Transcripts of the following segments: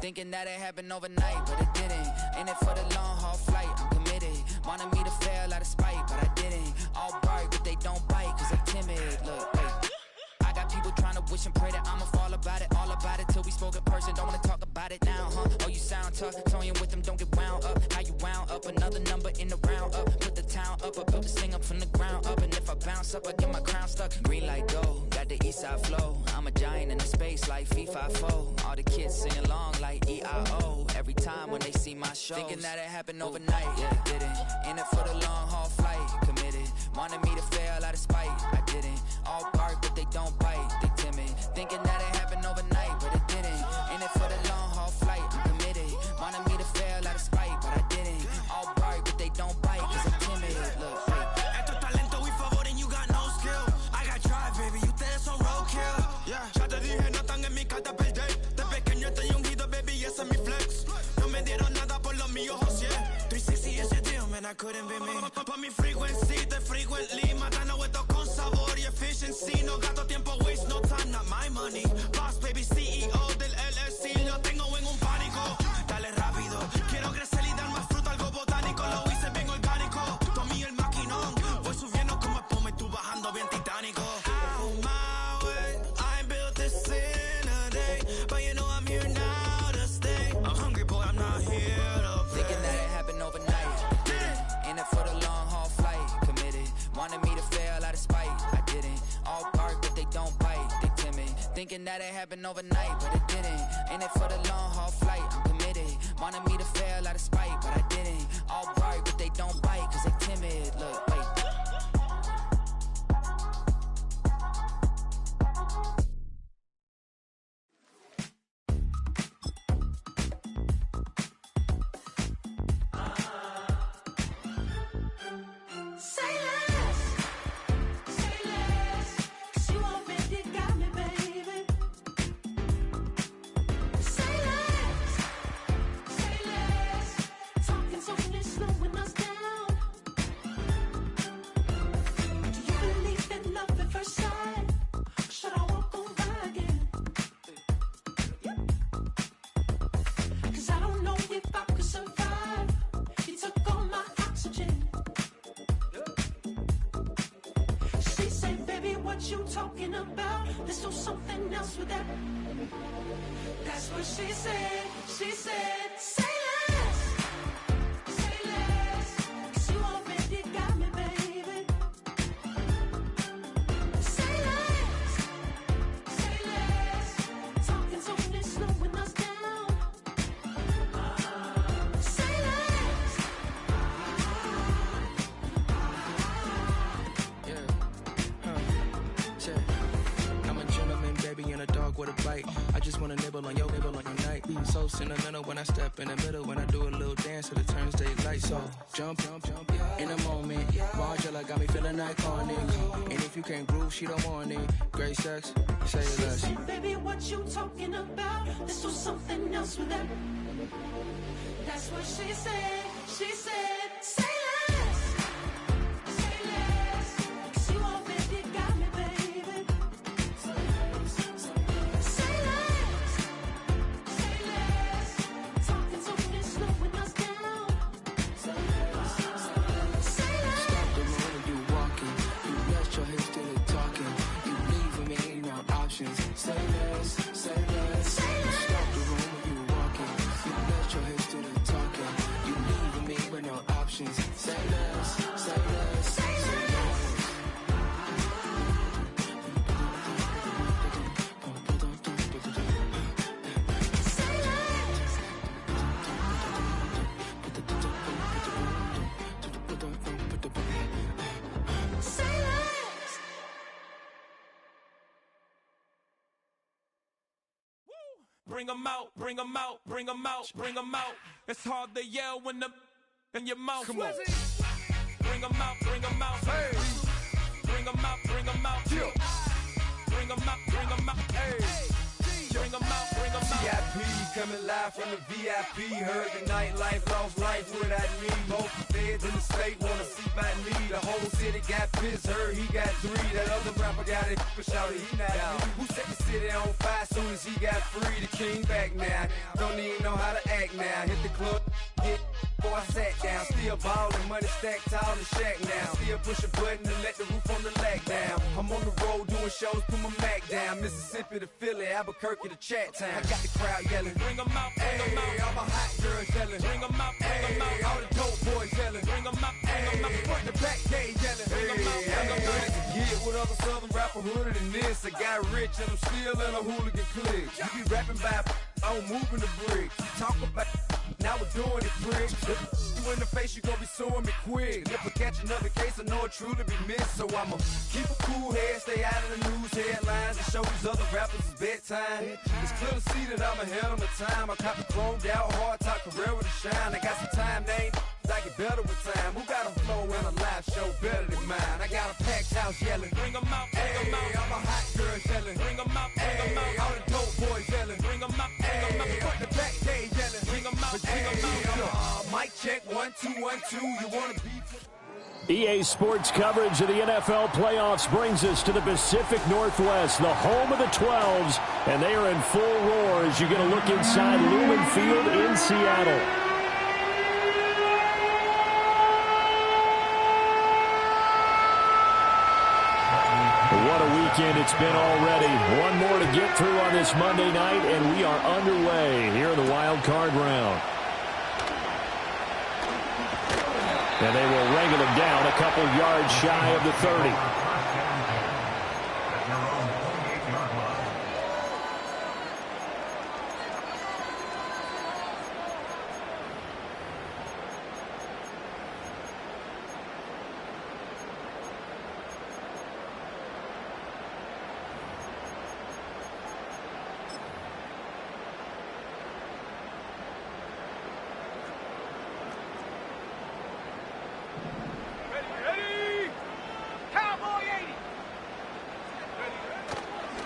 Thinking that it happened overnight, but it didn't. In it for the long haul flight, I'm committed. Wanted me to fail out of spite, but I didn't. All bark, but they don't bite, cause they timid. Look, hey. I got people trying to wish and pray that I'ma fall about it, all about it, till we spoke in person, don't wanna talk about it now, huh? Oh, you sound tough, toying with them, don't get wound up. How you wound up, another number in the round up. Put the town up, I built this thing up from the ground up. And if I bounce up, I get my crown stuck. Green light go, got the east side flow. I'm a giant in the space like FIFA4. All the kids sing along like E-I-O. Every time when they see my shows. Thinking that it happened overnight, yeah, it didn't. In it for the long haul flight, committed. Wanted me to fail out of spite, I didn't. All bark, but they don't bite, they timid. Thinking that it happened overnight, but it didn't. In it for the long haul flight, I'm committed. Wanted me to fail out of spite, but I didn't. All bark, but they don't bite, cause I'm timid. Look, Esto es talento y favor and you got no skill. I got drive, baby, ustedes son roadkill. Yeah, ya te dije, no están en mi carta perder. De pequeño estoy ungido, baby, y ese es mi flex. No me dieron nada por los míos, José. 360 ese deal, man, I couldn't be me. Pa' mi frequency, te frequently. Matando esto con sabor y efficiency. No gasto tiempo, waste no time, not my money. Boss, baby, CEO del LLC. Lo tengo en un pánico. Dale rápido, quiero crecer y dar más fruta, algo botánico. Lo hice bien orgánico. Tomé el maquinón. Voy subiendo como espuma y tú bajando bien titánico. Out my way, I ain't built this in a day. But you know I'm here now to stay. I'm hungry, boy, I'm not here to play. Thinking that it happened overnight, didn't. In it for the long haul flight, committed. Wanted me to fail out of spite, I didn't. All bark, but they don't bite, they timid. Thinking that it happened overnight, but it didn't. In it for the long haul flight, I'm committed. Wanted me to fail out of spite, but I didn't. All bark, but they don't bite, cause they timid. Look, wait. You talking about? Let's do something else with that. That's what she said. She said, say less. Say less. 'Cause you already got me, baby. Say less. Say less. Talking's only slowing us down. Say less. I'm a gentleman, baby, and a dog with a bite. I just wanna nibble on your night. So sentimental when I step in the middle. When I do a little dance till it turns daylight. So jump, in a moment. Margella got me feeling iconic. And if you can't groove, she don't want it. Great sex, say less. Baby, what you talking about? Let's do something else with that. That's what she said. She said, say less. Say less. 'Cause you already got me, baby. Say less. Say less. Talking's only slowing us down. Say less. Say less. Stop the room when you walking. You rest your hips to the talking. You leaving me no options. Say less, say less. Say less. Stop the room when you walking. You rest your hips to the talking. You leaving me with no options. Say less, say less, say less. Bring 'em out, bring 'em out, bring 'em out, bring 'em out. It's hard to yell when the in your mouth. Come on. Bring 'em out, bring 'em out. Hey. Bring 'em out, bring 'em out. Bring 'em out, bring 'em out. Hey. Bring 'em out, bring 'em out. VIP coming live from the VIP. Heard the nightlife, lost life without me. Most feds in the state wanna see by me. The whole city got pissed, heard he got 3. That other rapper got it, but shouted he not me. Who set the city on fire soon as he got free? The king back now, don't even know how to act now. Hit the club, hit before I sat down. Still ballin', money stacked tall and shack now. Still push a button and let the roof on the lag down. I'm on the road doing shows, put my Mac down. Mississippi to Philly, Albuquerque to Chat Town. I got the crowd yelling, bring 'em out, bring 'em out. All my hot girls yelling, bring 'em out, bring 'em out. All the dope boys yelling, bring 'em out, bring 'em out. Front the back gate yelling, bring 'em out, bring 'em out. Get with other southern rapper hooded than this. I got rich and I'm still in a hooligan clique. You be rapping by I'm moving the bricks. You talk about now we're doing it, prick. You in the face, you gon' be suing me quick. If I catch another case, I know it truly be missed. So I'ma keep a cool head, stay out of the news headlines, and show these other rappers it's bedtime. It's clear to see that I'm ahead of my time. I cop the chromed out, hard top career with a shine. I got some time, name. I get better with time. Who got a flow and a live show better than mine? I got a packed house yelling, bring 'em out, bring 'em out. All my hot girls yelling, bring 'em out, bring 'em out. All the dope boys yelling, bring 'em out, bring 'em out. Front the back gate yelling, bring 'em out, bring 'em out. Mic check 1 2 1 2. You wanna be? EA Sports coverage of the NFL playoffs brings us to the Pacific Northwest, the home of the 12s, and they are in full roar as you get a look inside Lumen Field in Seattle. What a weekend it's been already. One more to get through on this Monday night, and we are underway here in the wild card round. And they will wrangle him down a couple yards shy of the 30.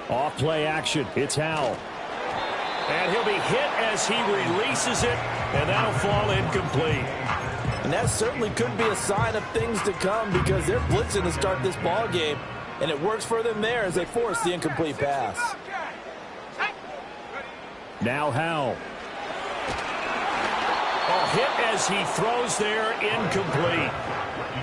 Off play action. It's Howell. And he'll be hit as he releases it, and that'll fall incomplete. And that certainly could be a sign of things to come because they're blitzing to start this ball game, and it works for them there as they force the incomplete pass. Now Howell. Oh, hit as he throws there, incomplete.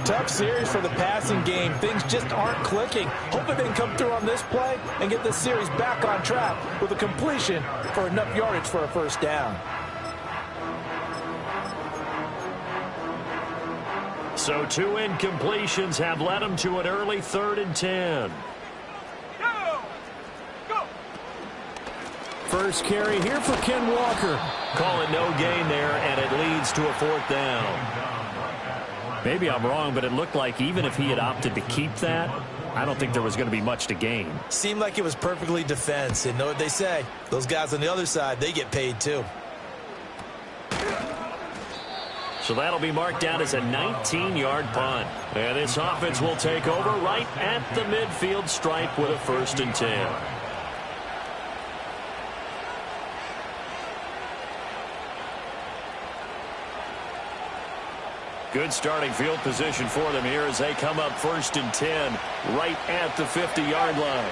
Tough series for the passing game. Things just aren't clicking. Hoping they can come through on this play and get this series back on track with a completion for enough yardage for a first down. So 2 incompletions have led them to an early 3rd and 10. First carry here for Ken Walker. Call it no gain there, and it leads to a 4th down. Maybe I'm wrong, but it looked like even if he had opted to keep that, I don't think there was going to be much to gain. Seemed like it was perfectly defense. And know what they say? Those guys on the other side, they get paid too. So that'll be marked down as a 19-yard punt. And this offense will take over right at the midfield stripe with a 1st and 10. Good starting field position for them here as they come up 1st and 10 right at the 50-yard line.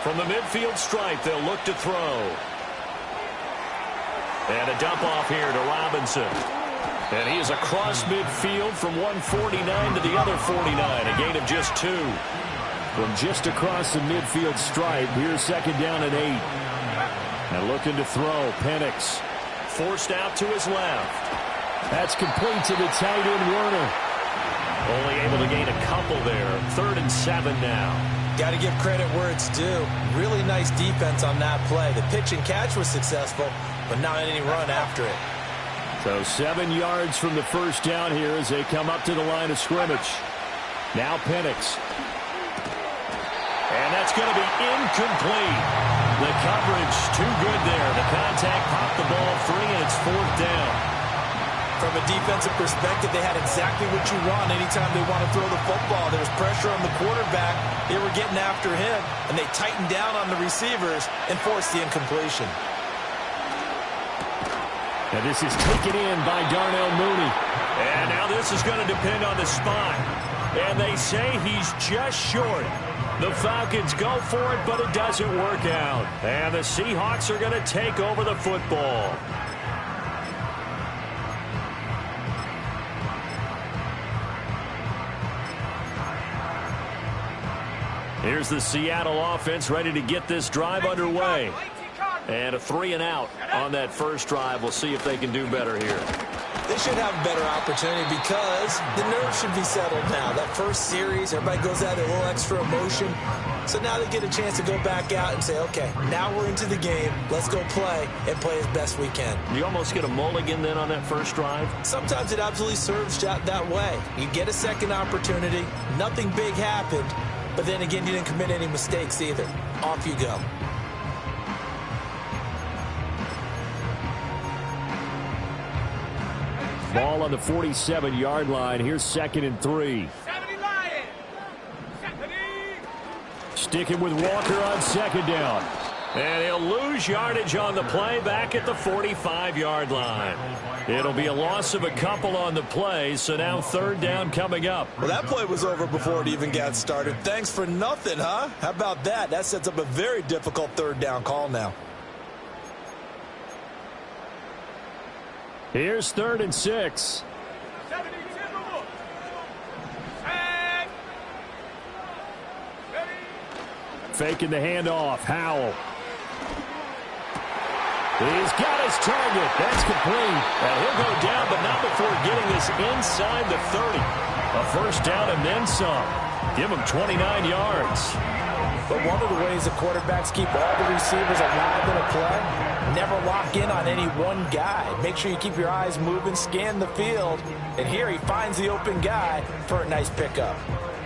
From the midfield stripe, they'll look to throw. And a dump off here to Robinson. And he is across midfield from 149 to the other 49, a gain of just 2. From just across the midfield stripe, here's 2nd down and 8. And looking to throw, Penix. Forced out to his left. That's complete to the tight end, Werner. Only able to gain a couple there. 3rd and 7 now. Got to give credit where it's due. Really nice defense on that play. The pitch and catch was successful, but not any run after it. So 7 yards from the first down here as they come up to the line of scrimmage. Now Penix. And that's going to be incomplete. The coverage too good there. The contact popped the ball free, and it's 4th down. From a defensive perspective, they had exactly what you want anytime they want to throw the football. There was pressure on the quarterback. They were getting after him, and they tightened down on the receivers and forced the incompletion. And this is taken in by Darnell Mooney. And now this is going to depend on the spot. And they say he's just short. The Falcons go for it, but it doesn't work out. And the Seahawks are going to take over the football. Here's the Seattle offense ready to get this drive underway. And a 3-and-out on that first drive. We'll see if they can do better here. They should have a better opportunity because the nerves should be settled now. That first series, everybody goes out with a little extra emotion. So now they get a chance to go back out and say, okay, now we're into the game. Let's go play and play as best we can. You almost get a mulligan then on that first drive? Sometimes it absolutely serves that way. You get a second opportunity. Nothing big happened. But then again, you didn't commit any mistakes either. Off you go. Ball on the 47-yard line. Here's 2nd and 3. Sticking with Walker on 2nd down. And he'll lose yardage on the play back at the 45-yard line. It'll be a loss of a couple on the play, so now 3rd down coming up. Well, that play was over before it even got started. Thanks for nothing, huh? How about that? That sets up a very difficult 3rd down call now. Here's 3rd and 6. Faking the handoff. Howell. He's got his target. That's complete. And he'll go down, but not before getting this inside the 30. A first down and then some. Give him 29 yards. But one of the ways the quarterbacks keep all the receivers alive in a play, never lock in on any one guy. Make sure you keep your eyes moving, scan the field. And here he finds the open guy for a nice pickup.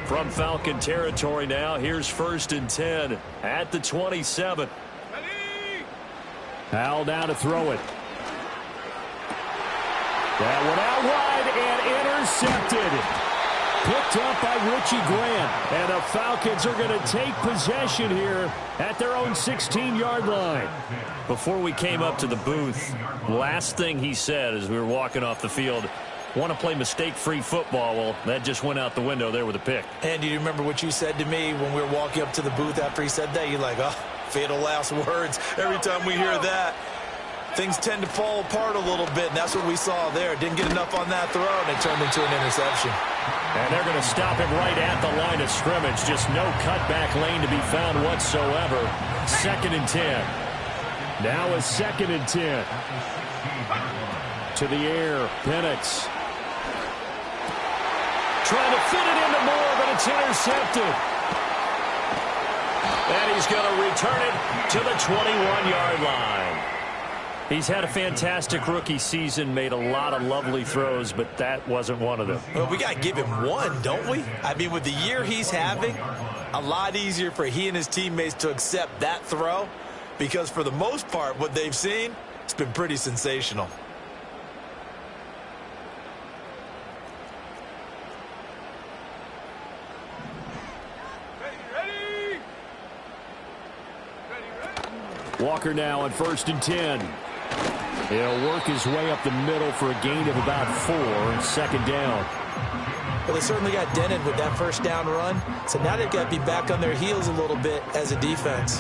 From Falcon territory now, here's 1st and 10 at the 27. Howell down to throw it. That one out wide and intercepted. Picked up by Richie Grant. And the Falcons are going to take possession here at their own 16-yard line. Before we came up to the booth, last thing he said as we were walking off the field, want to play mistake-free football. Well, that just went out the window there with a pick. And do you remember what you said to me when we were walking up to the booth after he said that? You're like, oh, fatal last words. Every time we hear that, things tend to fall apart a little bit, and that's what we saw there. Didn't get enough on that throw, and it turned into an interception. And they're going to stop him right at the line of scrimmage. Just no cutback lane to be found whatsoever. 2nd and 10. Now a 2nd and 10. To the air, Penix. Trying to fit it into Moore, but it's intercepted. And he's going to return it to the 21-yard line. He's had a fantastic rookie season, made a lot of lovely throws, but that wasn't one of them. Well, we got to give him one, don't we? I mean, with the year he's having, a lot easier for he and his teammates to accept that throw because for the most part, what they've seen, it's been pretty sensational. Walker now on 1st and 10. He'll work his way up the middle for a gain of about 4. 2nd down. Well, they certainly got dented with that first down run. So now they've got to be back on their heels a little bit as a defense.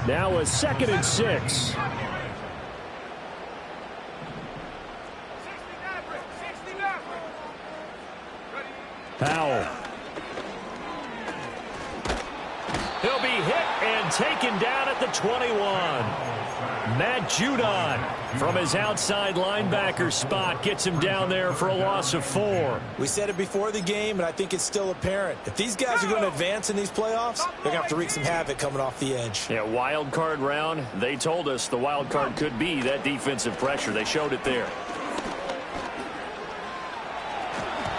Now a 2nd and 6. Howell. He'll be hit and taken down at the 21. Matt Judon from his outside linebacker spot gets him down there for a loss of 4. We said it before the game, and I think it's still apparent. If these guys are going to advance in these playoffs, they're going to have to wreak some havoc coming off the edge. Yeah, wild card round. They told us the wild card could be that defensive pressure. They showed it there.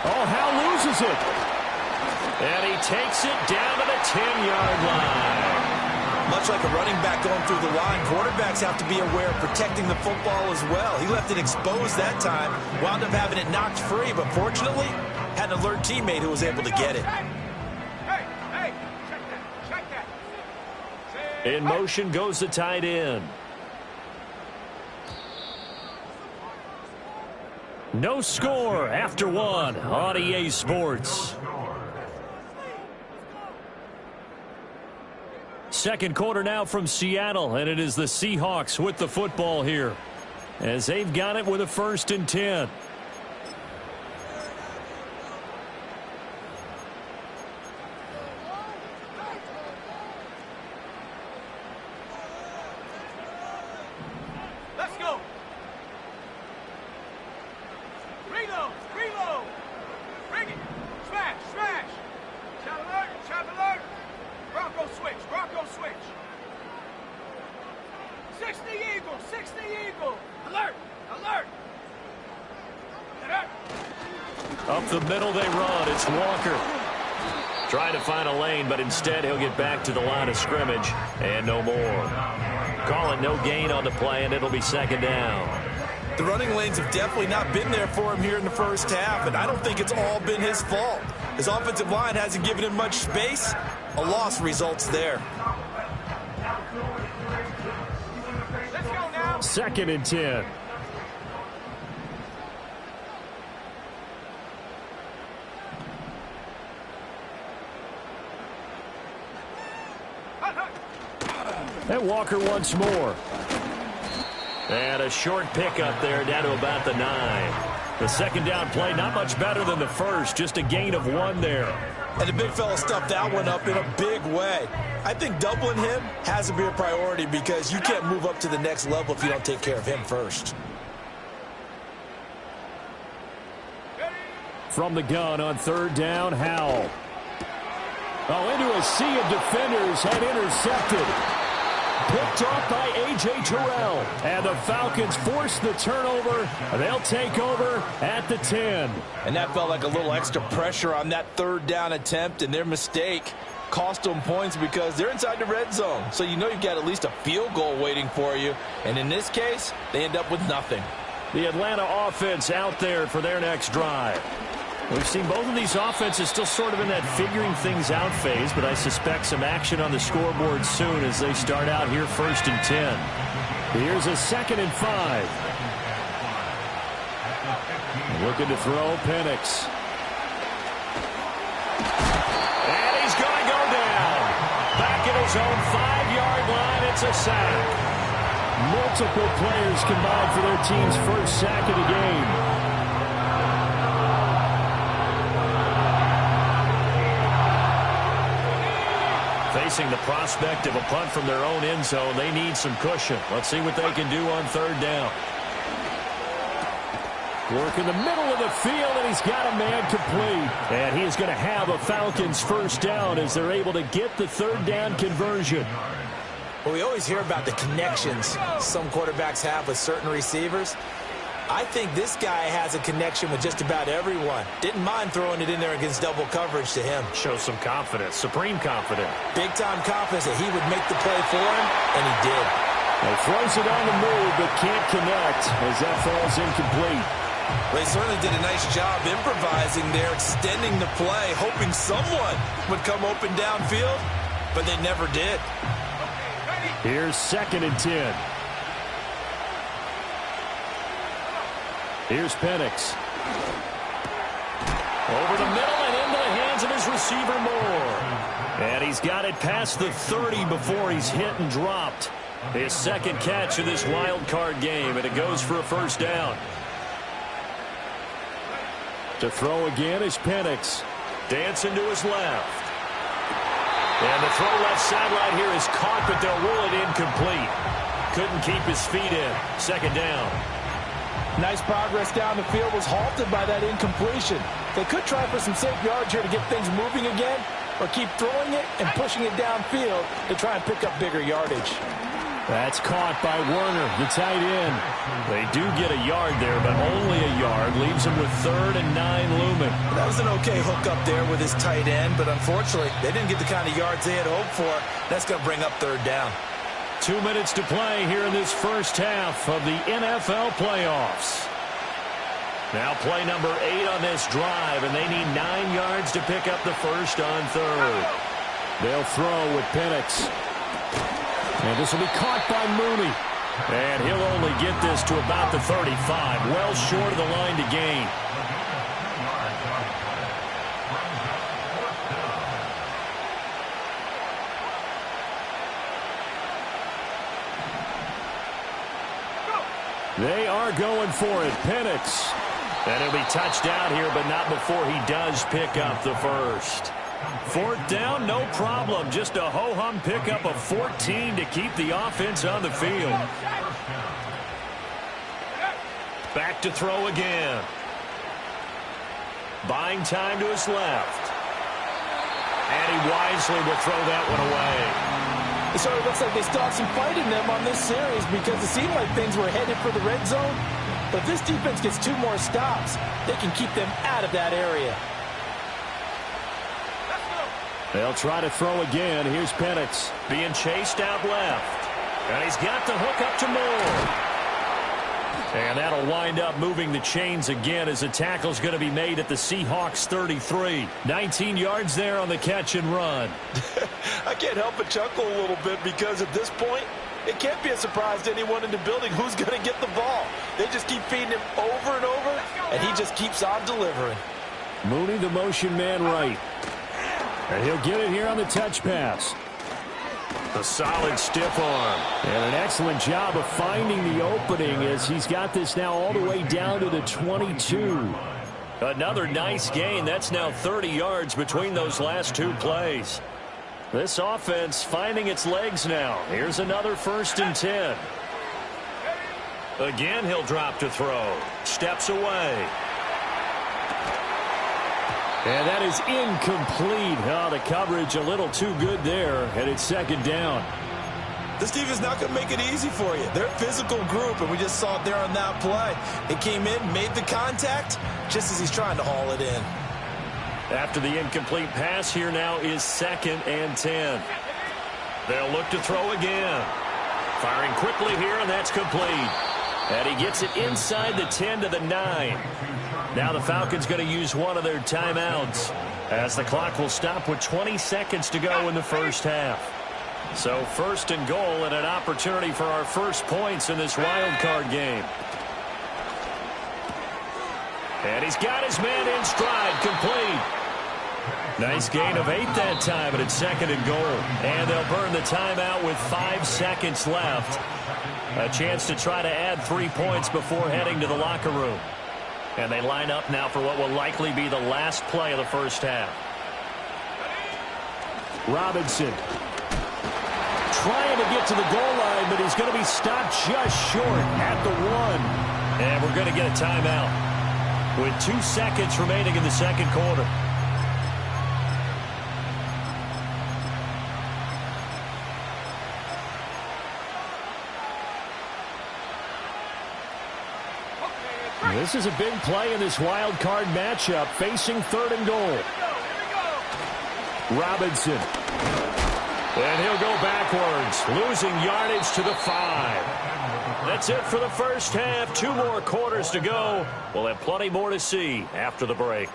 Oh, Howell loses it. And he takes it down to the 10-yard line. Much like a running back going through the line, quarterbacks have to be aware of protecting the football as well. He left it exposed that time, wound up having it knocked free, but fortunately, had an alert teammate who was able to get it. In motion goes the tight end. No score after one on EA Sports. Second quarter now from Seattle, and it is the Seahawks with the football here as they've got it with a 1st and 10. Let's go. Reload. Bring it. Smash. Trap alert. Bronco switch. 60 Eagle. Alert. Up the middle they run. It's Walker. Trying to find a lane, but instead he'll get back to the line of scrimmage and no more. Call it no gain on the play, and it'll be 2nd down. The running lanes have definitely not been there for him here in the first half, and I don't think it's all been his fault. His offensive line hasn't given him much space. A loss results there. Let's go now. 2nd and 10. And Walker once more. And a short pickup there down to about the 9. The 2nd down play not much better than the first, just a gain of 1 there. And the big fella stuffed that one up in a big way. I think doubling him has to be a priority because you can't move up to the next level if you don't take care of him first. From the gun on 3rd down, Howell. Into a sea of defenders and intercepted. Picked off by A.J. Terrell. And the Falcons force the turnover. They'll take over at the 10. And that felt like a little extra pressure on that 3rd down attempt, and their mistake cost them points because they're inside the red zone. So you know you've got at least a field goal waiting for you. And in this case, they end up with nothing. The Atlanta offense out there for their next drive. We've seen both of these offenses still sort of in that figuring things out phase, but I suspect some action on the scoreboard soon as they start out here 1st and 10. Here's a 2nd and 5. Looking to throw, Penix. And he's going to go down. Back at his own 5-yard line, it's a sack. Multiple players combined for their team's first sack of the game. Facing the prospect of a punt from their own end zone, they need some cushion. Let's see what they can do on 3rd down. Work in the middle of the field, and he's got a man complete. And he's going to have a Falcons 1st down as they're able to get the 3rd down conversion. Well, we always hear about the connections some quarterbacks have with certain receivers. I think this guy has a connection with just about everyone. Didn't mind throwing it in there against double coverage to him. Shows some confidence, supreme confidence. Big-time confidence that he would make the play for him, and he did. He throws it on the move, but can't connect as that falls incomplete. They certainly did a nice job improvising there, extending the play, hoping someone would come open downfield, but they never did. Here's 2nd and 10. Here's Penix. Over the middle and into the hands of his receiver Moore. And he's got it past the 30 before he's hit and dropped. His 2nd catch of this wild card game, and it goes for a 1st down. To throw again is Penix. Dancing to his left. And the throw left sideline here is caught, but they'll rule it incomplete. Couldn't keep his feet in. 2nd down. Nice progress down the field was halted by that incompletion. They could try for some safe yards here to get things moving again, or keep throwing it and pushing it downfield to try and pick up bigger yardage. That's caught by Werner, the tight end. They do get a yard there, but only a yard. Leaves them with 3rd and 9 looming. That was an okay hook up there with his tight end, but unfortunately, they didn't get the kind of yards they had hoped for. That's going to bring up 3rd down. 2 minutes to play here in this first half of the NFL playoffs. Now play number 8 on this drive, and they need 9 yards to pick up the first on 3rd. They'll throw with Penix. And this will be caught by Mooney. And he'll only get this to about the 35, well short of the line to gain. They are going for it. Penix. And he'll be touched out here, but not before he does pick up the first. Fourth down, no problem. Just a ho-hum pickup of 14 to keep the offense on the field. Back to throw again. Buying time to his left. And he wisely will throw that one away. It sort of looks like they still have some fight in them on this series because it seemed like things were headed for the red zone. But if this defense gets 2 more stops, they can keep them out of that area. They'll try to throw again. Here's Penix being chased out left. And he's got the hook up to Moore. And that'll wind up moving the chains again as the tackle's going to be made at the Seahawks 33. 19 yards there on the catch and run. I can't help but chuckle a little bit because at this point, it can't be a surprise to anyone in the building who's going to get the ball. They just keep feeding him over and over, and he just keeps on delivering. Mooney, the motion man right. And he'll get it here on the touch pass. A solid stiff arm. And an excellent job of finding the opening as he's got this now all the way down to the 22. Another nice gain. That's now 30 yards between those last 2 plays. This offense finding its legs now. Here's another 1st and 10. Again, he'll drop to throw. Steps away. And that is incomplete. Oh, the coverage a little too good there, and it's 2nd down. This defense not going to make it easy for you. They're a physical group, and we just saw it there on that play. It came in, made the contact, just as he's trying to haul it in. After the incomplete pass, here now is 2nd and 10. They'll look to throw again. Firing quickly here, and that's complete. And he gets it inside the 10 to the 9. Now the Falcons going to use one of their timeouts as the clock will stop with 20 seconds to go in the first half. So 1st and goal and an opportunity for our first points in this wild card game. And he's got his man in stride, complete. Nice gain of 8 that time, and it's 2nd and goal. And they'll burn the timeout with 5 seconds left. A chance to try to add 3 points before heading to the locker room. And they line up now for what will likely be the last play of the first half. Robinson trying to get to the goal line, but he's going to be stopped just short at the 1. And we're going to get a timeout with 2 seconds remaining in the 2nd quarter. This is a big play in this wild card matchup, facing 3rd and goal. Robinson. And he'll go backwards, losing yardage to the 5. That's it for the first half. 2 more quarters to go. We'll have plenty more to see after the break.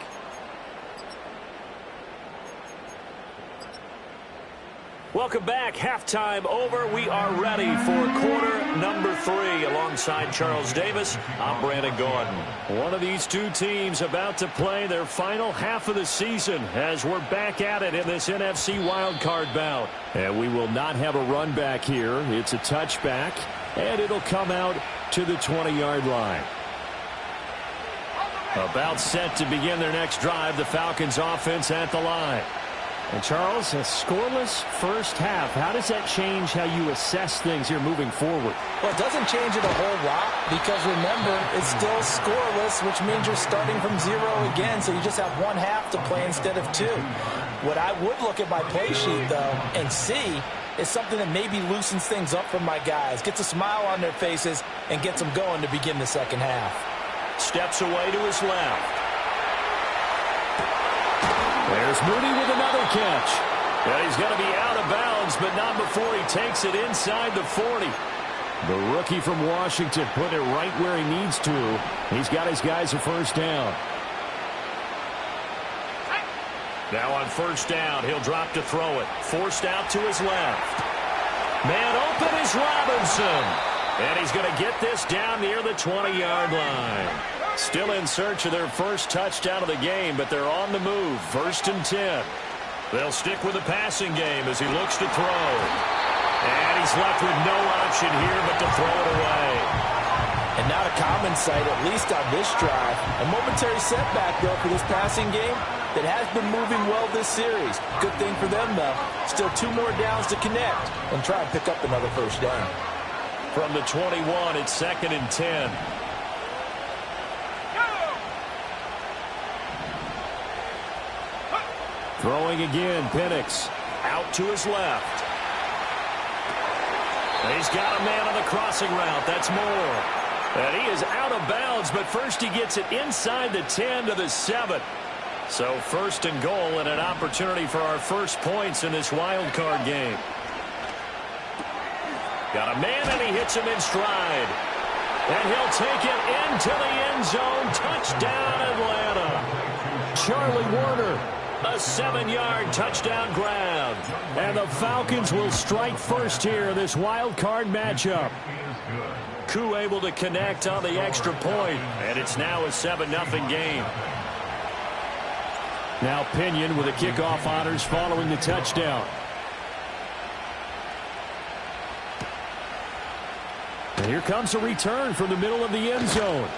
Welcome back. Halftime over. We are ready for quarter number 3. Alongside Charles Davis, I'm Brandon Gordon. One of these 2 teams about to play their final half of the season as we're back at it in this NFC wildcard bout. And we will not have a run back here. It's a touchback, and it'll come out to the 20-yard line. About set to begin their next drive, the Falcons offense at the line. And Charles, a scoreless first half. How does that change how you assess things here moving forward? Well, it doesn't change it a whole lot because, remember, it's still scoreless, which means you're starting from 0 again, so you just have 1 half to play instead of 2. What I would look at my play sheet, though, and see is something that maybe loosens things up for my guys, gets a smile on their faces, and gets them going to begin the second half. Steps away to his left. There's Mooney with another catch. And he's going to be out of bounds, but not before he takes it inside the 40. The rookie from Washington putting it right where he needs to. He's got his guys a first down. Now on first down, he'll drop to throw it. Forced out to his left. Man open is Robinson. And he's going to get this down near the 20-yard line. Still in search of their first touchdown of the game, but they're on the move. 1st and 10. They'll stick with the passing game as he looks to throw. And he's left with no option here but to throw it away. And not a common sight, at least on this drive. A momentary setback, though, for this passing game that has been moving well this series. Good thing for them, though. Still 2 more downs to connect and try and pick up another first down. From the 21, it's 2nd and 10. Throwing again, Penix. Out to his left. He's got a man on the crossing route. That's Moore. And he is out of bounds, but first he gets it inside the 10 to the 7. So 1st and goal and an opportunity for our first points in this wild card game. Got a man and he hits him in stride. And he'll take it into the end zone. Touchdown, Atlanta. Charlie Warner, a 7-yard touchdown grab. And the Falcons will strike first here in this wild card matchup. Koo able to connect on the extra point. And it's now a 7-0 game. Now Pinion with the kickoff honors following the touchdown. And here comes a return from the middle of the end zone.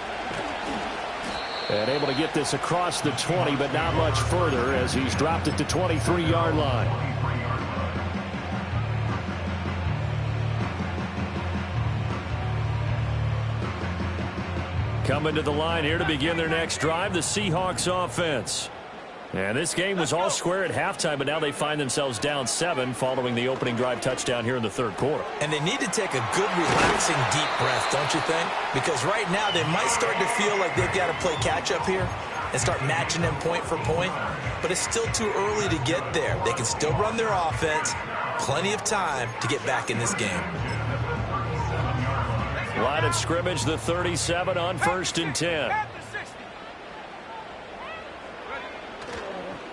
And able to get this across the 20, but not much further as he's dropped it to 23-yard line. Coming to the line here to begin their next drive, the Seahawks offense. And this game was all square at halftime, but now they find themselves down 7 following the opening drive touchdown here in the 3rd quarter. And they need to take a good, relaxing, deep breath, don't you think? Because right now they might start to feel like they've got to play catch-up here and start matching them point for point. But it's still too early to get there. They can still run their offense. Plenty of time to get back in this game. Line of scrimmage, the 37 on 1st and 10.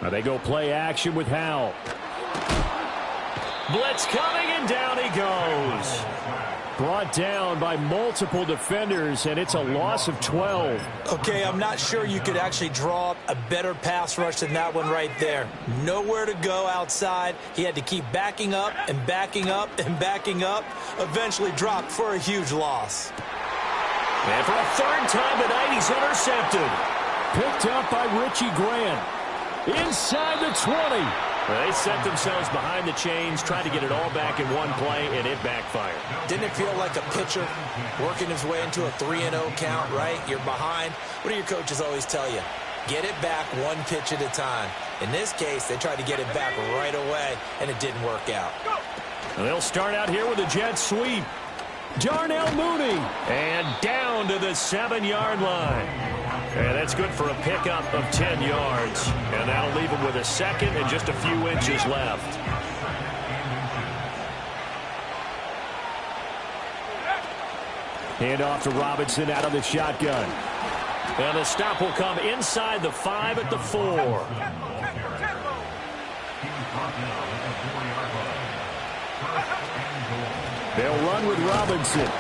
Now they go play action with Howell. Blitz coming, and down he goes. Brought down by multiple defenders, and it's a loss of 12. Okay, I'm not sure you could actually draw up a better pass rush than that one right there. Nowhere to go outside. He had to keep backing up and backing up and backing up. Eventually dropped for a huge loss. And for a 3rd time tonight, he's intercepted. Picked up by Richie Grant. Inside the 20. They set themselves behind the chains, trying to get it all back in one play, and it backfired. Didn't it feel like a pitcher working his way into a 3-0 count, right? You're behind. What do your coaches always tell you? Get it back one pitch at a time. In this case, they tried to get it back right away, and it didn't work out. They'll start out here with a jet sweep. Darnell Mooney. And down to the 7-yard line. And that's good for a pickup of 10 yards. And that'll leave him with a 2nd and just a few inches left. Hand off to Robinson out of the shotgun. And the stop will come inside the 5 at the 4. They'll run with Robinson.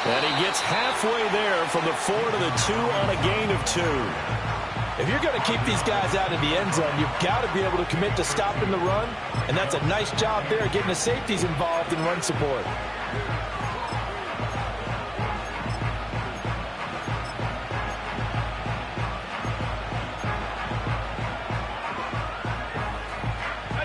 And he gets halfway there from the 4 to the 2 on a gain of 2. If you're going to keep these guys out of the end zone, you've got to be able to commit to stopping the run. And that's a nice job there, getting the safeties involved in run support.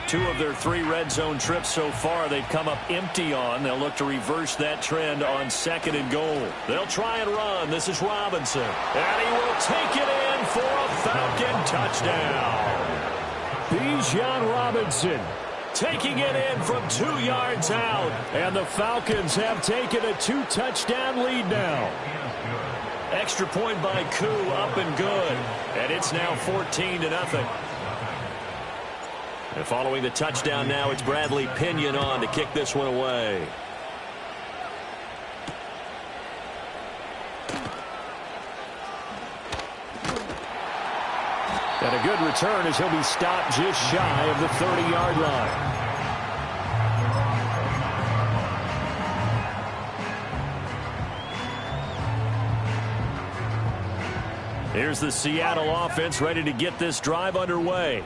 Two of their 3 red zone trips so far they've come up empty on. They'll look to reverse that trend on 2nd and goal. They'll try and run. This is Robinson. And he will take it in for a Falcon touchdown. Bijan Robinson taking it in from 2 yards out. And the Falcons have taken a 2-touchdown lead now. Extra point by Koo, up and good. And it's now 14-0. And following the touchdown now, it's Bradley Pinion on to kick this one away. And a good return as he'll be stopped just shy of the 30-yard line. Here's the Seattle offense ready to get this drive underway.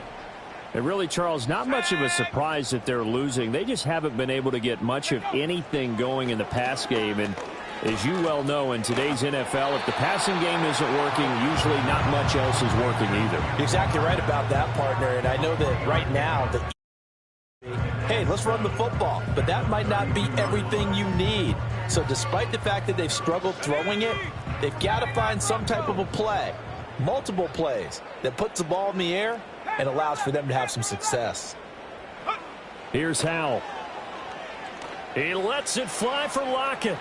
And really, Charles, not much of a surprise that they're losing. They just haven't been able to get much of anything going in the pass game. And as you well know, in today's NFL, if the passing game isn't working, usually not much else is working either. You're exactly right about that, partner. And I know that right now, hey, let's run the football. But that might not be everything you need. So despite the fact that they've struggled throwing it, they've got to find some type of a play, multiple plays, that puts the ball in the air and allows for them to have some success. Here's Howell. He lets it fly for Lockett.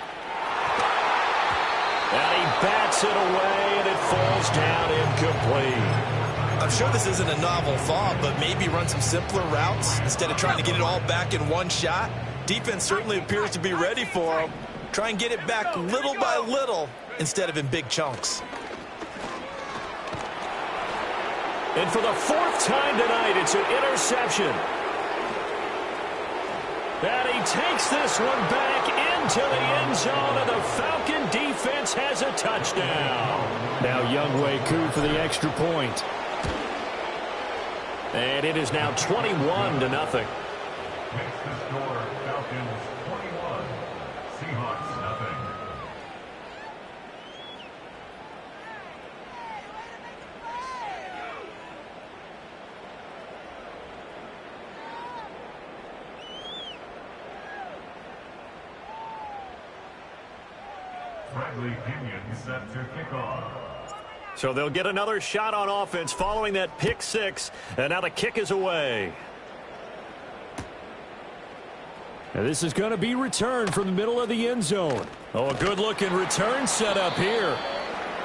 And he bats it away, and it falls down incomplete. I'm sure this isn't a novel thought, but maybe run some simpler routes instead of trying to get it all back in one shot. Defense certainly appears to be ready for him. Try and get it back little by little instead of in big chunks. And for the fourth time tonight, it's an interception. And he takes this one back into the end zone, and the Falcon defense has a touchdown. Now Younghoe Koo for the extra point. And it is now 21-0. Makes the score Falcons 21, Seahawks nothing. Bradley Pinion set to kick off. So they'll get another shot on offense following that pick six, and now the kick is away. And this is going to be returned from the middle of the end zone. Oh, a good-looking return set up here.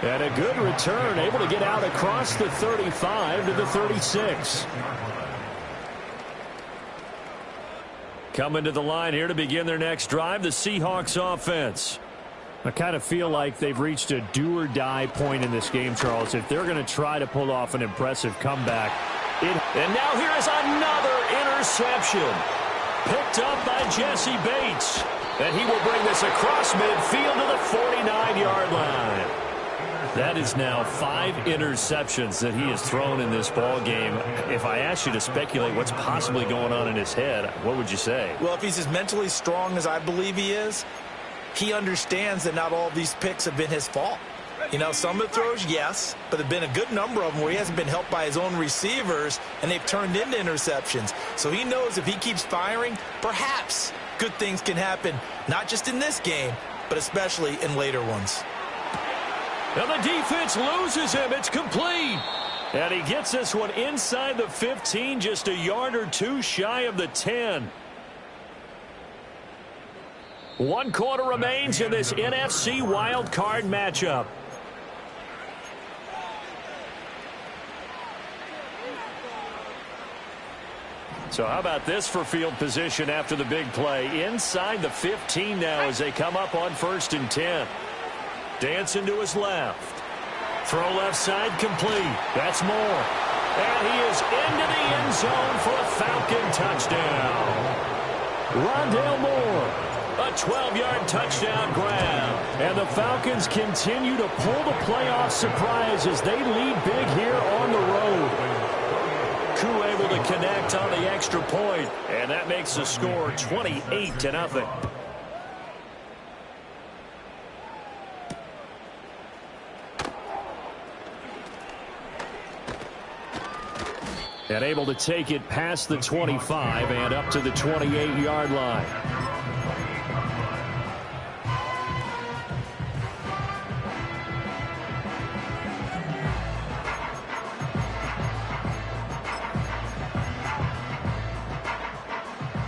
And a good return, able to get out across the 35 to the 36. Coming to the line here to begin their next drive, the Seahawks offense. I kind of feel like they've reached a do-or-die point in this game, Charles. If they're going to try to pull off an impressive comeback. And now here is another interception. Picked up by Jesse Bates. And he will bring this across midfield to the 49-yard line. That is now 5 interceptions that he has thrown in this ball game. If I asked you to speculate what's possibly going on in his head, what would you say? Well, if he's as mentally strong as I believe he is, he understands that not all of these picks have been his fault. You know, some of the throws, yes, but there have been a good number of them where he hasn't been helped by his own receivers, and they've turned into interceptions. So he knows if he keeps firing, perhaps good things can happen, not just in this game, but especially in later ones. Now the defense loses him. It's complete. And he gets this one inside the 15, just a yard or two shy of the 10. 1 quarter remains in this NFC wild card matchup. So how about this for field position after the big play? Inside the 15 now as they come up on 1st and 10. Dancing to his left. Throw left side complete. That's Moore. And he is into the end zone for a Falcon touchdown. Rondale Moore. A 12-yard touchdown grab. And the Falcons continue to pull the playoff surprise as they lead big here on the road. Koo able to connect on the extra point, and that makes the score 28-0. And able to take it past the 25 and up to the 28-yard line.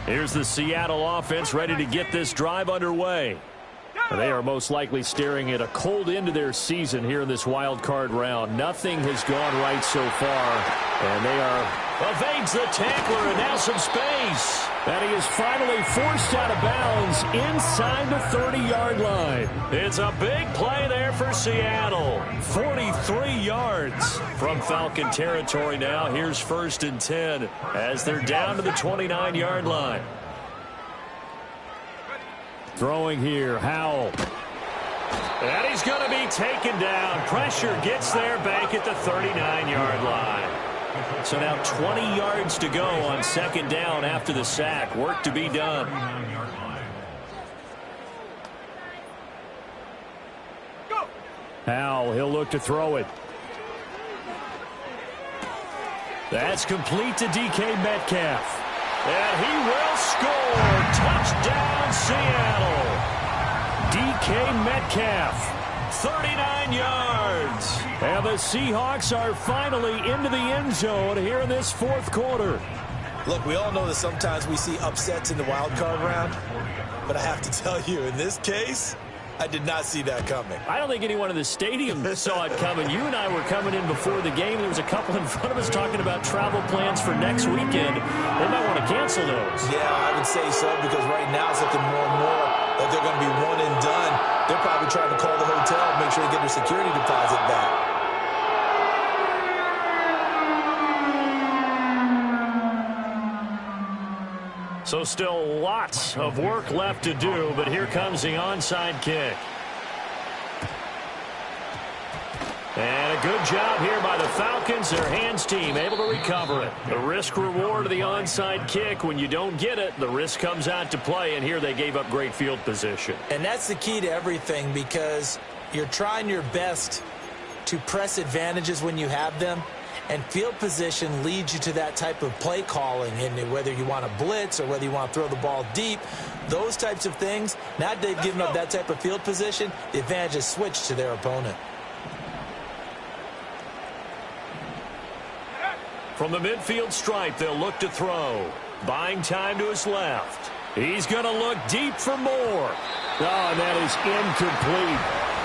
Here's the Seattle offense ready to get this drive underway. They are most likely staring at a cold end to their season here in this wild card round. Nothing has gone right so far, and they are evades the tackler and now some space. And he is finally forced out of bounds inside the 30-yard line. It's a big play there for Seattle. 43 yards from Falcon territory now. Here's 1st and 10 as they're down to the 29-yard line. Throwing here, Howell. And he's going to be taken down. Pressure gets there back at the 39-yard line. So now 20 yards to go on second down after the sack. Work to be done. Howell, he'll look to throw it. That's complete to DK Metcalf. And he will score. Touchdown, Seattle. DK Metcalf, 39 yards. And the Seahawks are finally into the end zone here in this fourth quarter. Look, we all know that sometimes we see upsets in the wild card round. But I have to tell you, in this case, I did not see that coming. I don't think anyone in the stadium saw it coming. You and I were coming in before the game. There was a couple in front of us talking about travel plans for next weekend. They might want to cancel those. Yeah, I would say so, because right now it's looking more and more that they're going to be one and done. They're probably trying to call the hotel and make sure they get their security deposit back. So still lots of work left to do, but here comes the onside kick. And a good job here by the Falcons. Their hands team able to recover it. The risk reward of the onside kick. When you don't get it, the risk comes out to play, and here they gave up great field position. And that's the key to everything, because you're trying your best to press advantages when you have them. And field position leads you to that type of play calling, and whether you want to blitz or whether you want to throw the ball deep, those types of things. Now that they've given up that type of field position, the advantage is switched to their opponent. From the midfield stripe, they'll look to throw. Buying time to his left. He's going to look deep for more. Oh, and that is incomplete.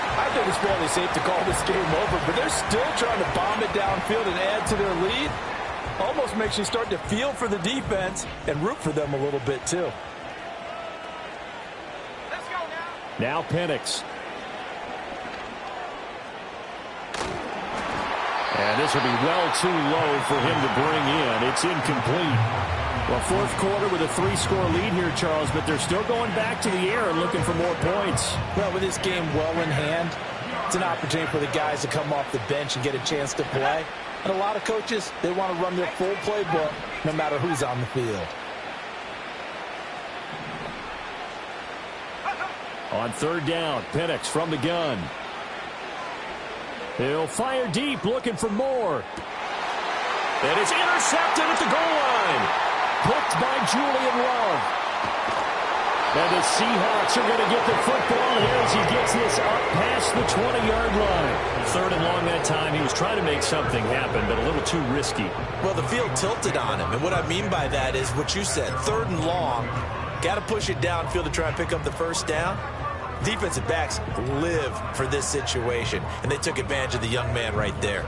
I think it's fairly safe to call this game over, but they're still trying to bomb it downfield and add to their lead. Almost makes you start to feel for the defense and root for them a little bit, too. Let's go now Penix. And this will be well too low for him to bring in. It's incomplete. Well, fourth quarter with a 3-score lead here, Charles, but they're still going back to the air and looking for more points. Well, with this game well in hand, it's an opportunity for the guys to come off the bench and get a chance to play. And a lot of coaches, they want to run their full playbook no matter who's on the field. On third down, Penix from the gun. He'll fire deep, looking for more. And it's intercepted at the goal line. Hooked by Julian Love. And the Seahawks are going to get the football here as he gets this up past the 20-yard line. Third and long that time. He was trying to make something happen, but a little too risky. Well, the field tilted on him, and what I mean by that is what you said. Third and long, got to push it downfield to try and pick up the first down. Defensive backs live for this situation, and they took advantage of the young man right there.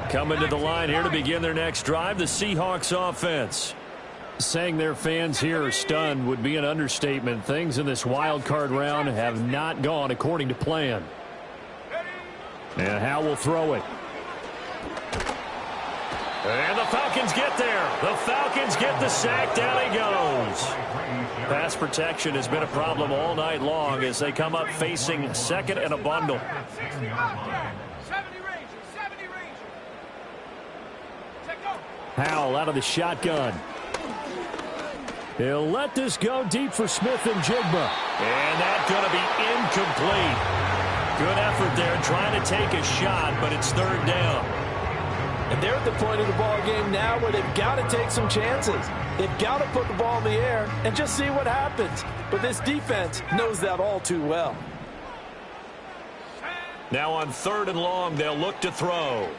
Coming to the line here to begin their next drive, the Seahawks offense. Saying their fans here are stunned would be an understatement. Things in this wild card round have not gone according to plan. And Howell will throw it. And the Falcons get there. The Falcons get the sack. Down he goes. Pass protection has been a problem all night long as they come up facing second and a bundle. Howell out of the shotgun. He'll let this go deep for Smith and Jigba. And that's going to be incomplete. Good effort there trying to take a shot, but it's third down. And they're at the point of the ball game now where they've got to take some chances. They've got to put the ball in the air and just see what happens. But this defense knows that all too well. Now on third and long, they'll look to throw.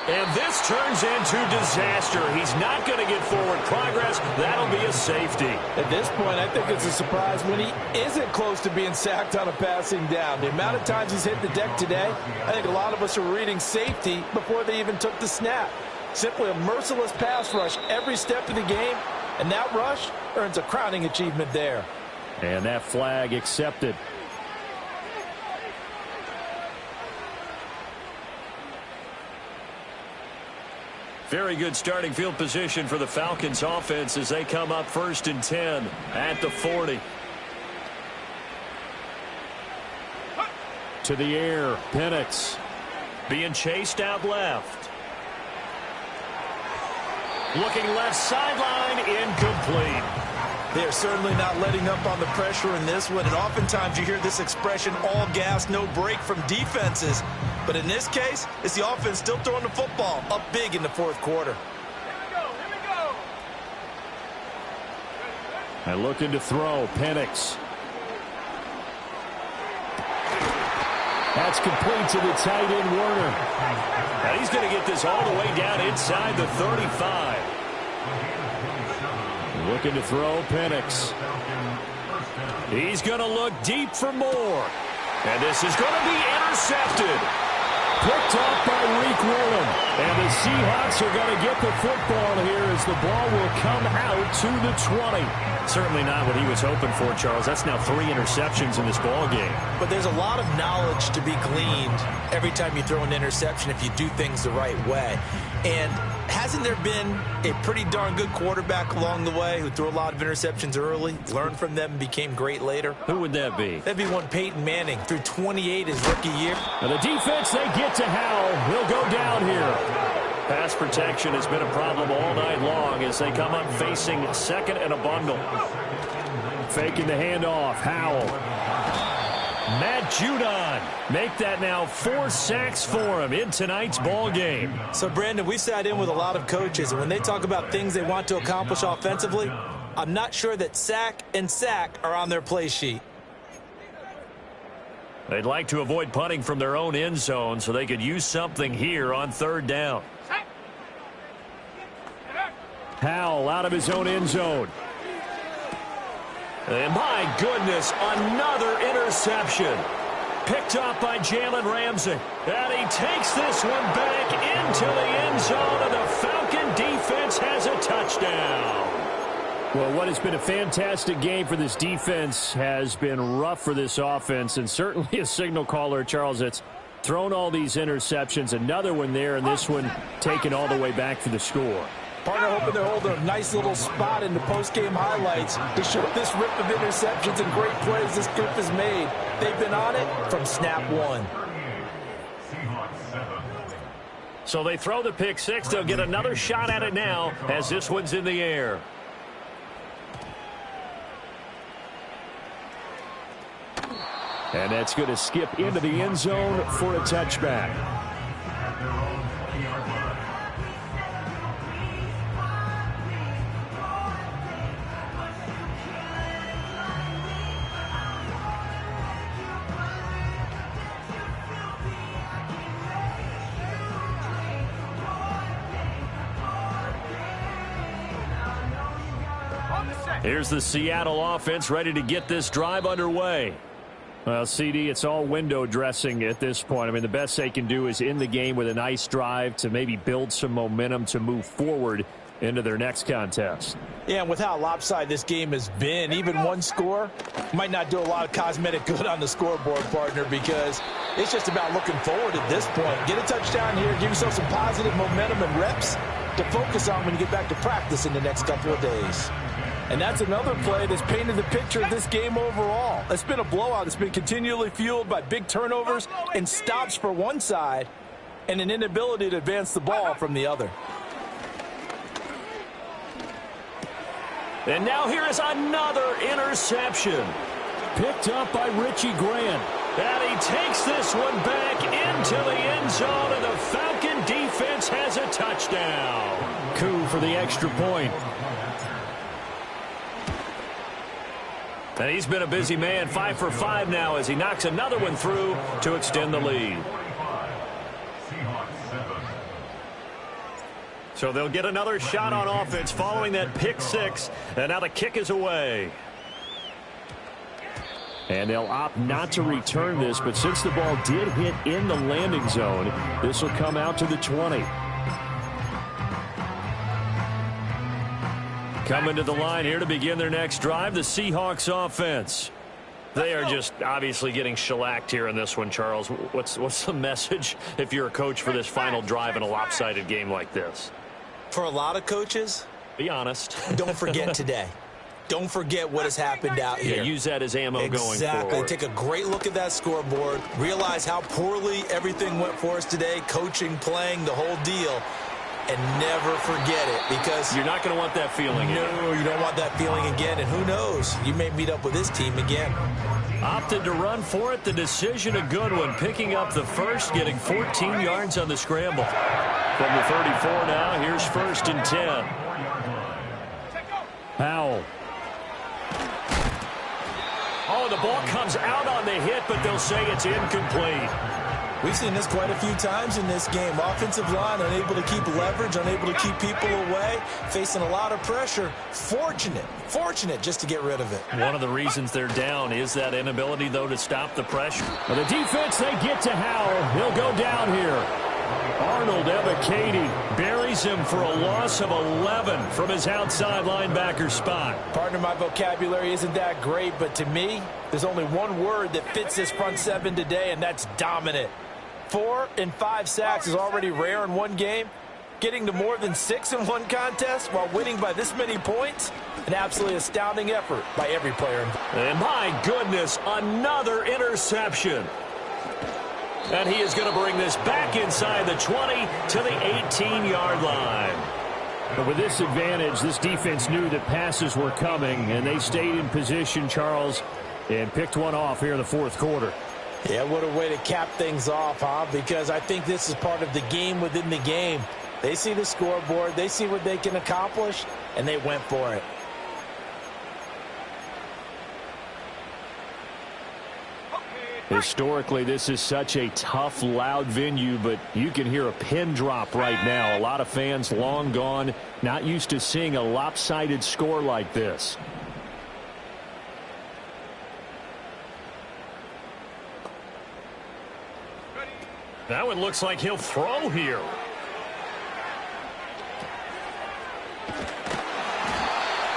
And this turns into disaster. He's not going to get forward progress. That'll be a safety. At this point, I think it's a surprise when he isn't close to being sacked on a passing down. The amount of times he's hit the deck today, I think a lot of us are reading safety before they even took the snap. Simply a merciless pass rush every step of the game, and that rush earns a crowning achievement there. And that flag accepted. Very good starting field position for the Falcons offense as they come up 1st and 10 at the 40. to the air. Penix being chased out left. Looking left sideline, incomplete. They're certainly not letting up on the pressure in this one, and oftentimes you hear this expression, all gas, no break from defenses. But in this case, it's the offense still throwing the football up big in the fourth quarter. Here we go. And looking to throw, Penix. That's complete to the tight end, Werner. And he's going to get this all the way down inside the 35. Looking to throw, Penix. He's going to look deep for more. And this is going to be intercepted. Picked off by Reek Willem. And the Seahawks are going to get the football here as the ball will come out to the 20. Certainly not what he was hoping for, Charles. That's now 3 interceptions in this ball game. But there's a lot of knowledge to be gleaned every time you throw an interception if you do things the right way. And hasn't there been a pretty darn good quarterback along the way who threw a lot of interceptions early, learned from them, and became great later? Who would that be? That'd be one Peyton Manning, threw 28 his rookie year. And the defense, they get to Howell. He'll go down here. Pass protection has been a problem all night long as they come up facing second and a bundle. Faking the handoff, Howell. Matt Judon make that now 4 sacks for him in tonight's ball game. So, Brandon, we've sat in with a lot of coaches, and when they talk about things they want to accomplish offensively, I'm not sure that sack and sack are on their play sheet. They'd like to avoid punting from their own end zone so they could use something here on third down. Howell out of his own end zone. And my goodness, another interception. Picked up by Jalen Ramsey. And he takes this one back into the end zone, and the Falcon defense has a touchdown. Well, what has been a fantastic game for this defense has been rough for this offense, and certainly a signal caller, Charles, that's thrown all these interceptions. Another one there, and this one taken all the way back for the score. Partner hoping they're holding a nice little spot in the post-game highlights to show this rip of interceptions and great plays this group has made. They've been on it from snap one. So they throw the pick six. They'll get another shot at it now as this one's in the air. And that's going to skip into the end zone for a touchback. Here's the Seattle offense ready to get this drive underway. Well, CD, it's all window dressing at this point. I mean, the best they can do is end the game with a nice drive to maybe build some momentum to move forward into their next contest. Yeah, and with how lopsided this game has been, even one score might not do a lot of cosmetic good on the scoreboard, partner, because it's just about looking forward at this point. Get a touchdown here, give yourself some positive momentum and reps to focus on when you get back to practice in the next couple of days. And that's another play that's painted the picture of this game overall. It's been a blowout. It's been continually fueled by big turnovers and stops for one side and an inability to advance the ball from the other. And now here is another interception. Picked up by Richie Grant. And he takes this one back into the end zone, and the Falcon defense has a touchdown. Coup for the extra point. And he's been a busy man, 5 for 5 now as he knocks another one through to extend the lead. So they'll get another shot on offense following that pick six, and now the kick is away. And they'll opt not to return this, but since the ball did hit in the landing zone, this will come out to the 20. Coming to the line here to begin their next drive, the Seahawks offense. They are just obviously getting shellacked here in this one, Charles. What's the message if you're a coach for this final drive in a lopsided game like this? For a lot of coaches, be honest. don't forget today. don't forget what has happened out here. Yeah, use that as ammo going forward. Exactly. Take a great look at that scoreboard. Realize how poorly everything went for us today, coaching, playing, the whole deal. And never forget it, because you're not going to want that feeling again. No, you don't want that feeling again. And who knows? You may meet up with this team again. Opted to run for it. The decision a good one. Picking up the first, getting 14 yards on the scramble. From the 34 now, here's 1st and 10. Powell. Oh, the ball comes out on the hit, but they'll say it's incomplete. We've seen this quite a few times in this game. Offensive line unable to keep leverage, unable to keep people away, facing a lot of pressure. Fortunate just to get rid of it. One of the reasons they're down is that inability, though, to stop the pressure. Well, the defense, they get to Howell. He'll go down here. Arnold Ebiketie buries him for a loss of 11 from his outside linebacker spot. Partner, my vocabulary isn't that great, but to me, there's only one word that fits this front seven today, and that's dominant. 4 and 5 sacks is already rare in one game. Getting to more than 6 in one contest while winning by this many points, an absolutely astounding effort by every player. And my goodness, another interception. And he is going to bring this back inside the 20 to the 18-yard line. But with this advantage, this defense knew that passes were coming, and they stayed in position, Charles, and picked one off here in the fourth quarter. Yeah, what a way to cap things off, huh? Because I think this is part of the game within the game. They see the scoreboard, they see what they can accomplish, and they went for it. Historically, this is such a tough, loud venue, but you can hear a pin drop right now. A lot of fans long gone, not used to seeing a lopsided score like this. That one looks like he'll throw here.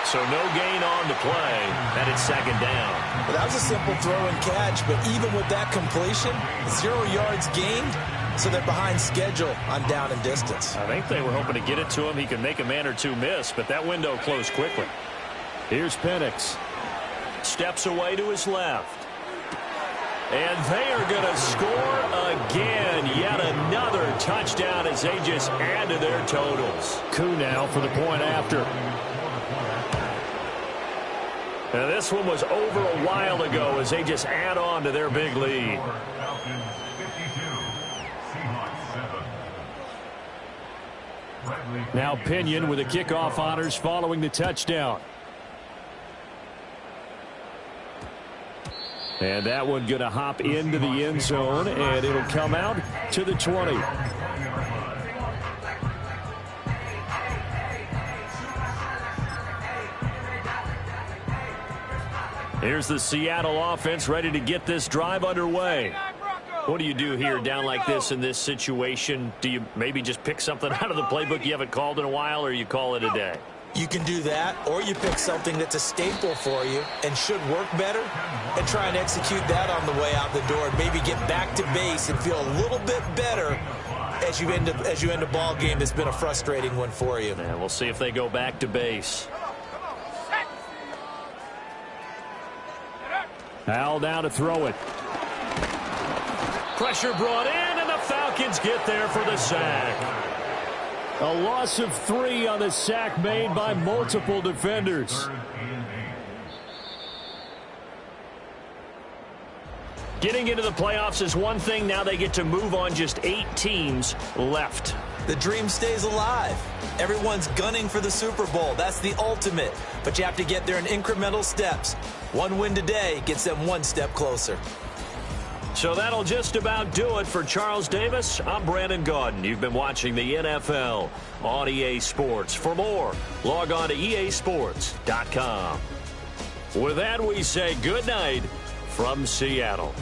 So no gain on the play, and it's 2nd down. Well, that was a simple throw and catch, but even with that completion, 0 yards gained, so they're behind schedule on down and distance. I think they were hoping to get it to him. He could make a man or two miss, but that window closed quickly. Here's Penix. Steps away to his left. And they are going to score again. Yet another touchdown as they just add to their totals. Koo now for the point after. Now this one was over a while ago as they just add on to their big lead. Now Pinion with the kickoff honors following the touchdown. And that one going to hop into the end zone, and it'll come out to the 20. Here's the Seattle offense ready to get this drive underway. What do you do here down like this in this situation? Do you maybe just pick something out of the playbook you haven't called in a while, or you call it a day? You can do that, or you pick something that's a staple for you and should work better and try and execute that on the way out the door and maybe get back to base and feel a little bit better as you end a ball game that's been a frustrating one for you. And we'll see if they go back to base. Howell down to throw it. Pressure brought in, and the Falcons get there for the sack. A loss of 3 on the sack made by multiple defenders. Getting into the playoffs is one thing. Now they get to move on. Just 8 teams left. The dream stays alive. Everyone's gunning for the Super Bowl. That's the ultimate. But you have to get there in incremental steps. One win today gets them one step closer. So that'll just about do it for Charles Davis. I'm Brandon Gaudin. You've been watching the NFL on EA Sports. For more, log on to easports.com. With that, we say good night from Seattle.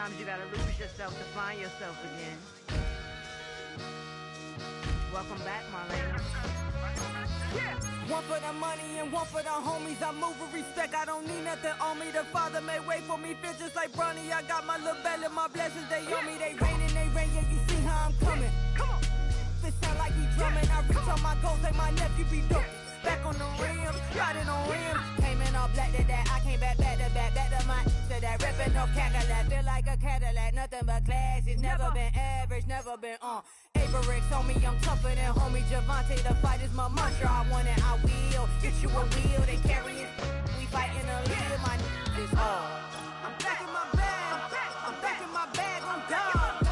Sometimes you gotta lose yourself to find yourself again. Welcome back, Marlena. Yeah. One for the money and one for the homies. I move with respect, I don't need nothing on me. The Father made way for me, feel just like Bronny. I got my little belly, my blessings, they on me. They rain, yeah, you see how I'm coming. Come on. It sound like we drumming. I reach on my goals like my nephew be dope. Back on the rim, riding on rim. Came in all black to that, I came back to my to that ripping no Cadillac. Feel like a Cadillac, nothing but class. It's never been average, never been on. Averix on me, I'm tougher than homie Javante. The fight is my mantra, I want it, I will. Get you a wheel, they carry it. We fighting a little, my is all. I'm back in my bag, I'm back in my bag, on God.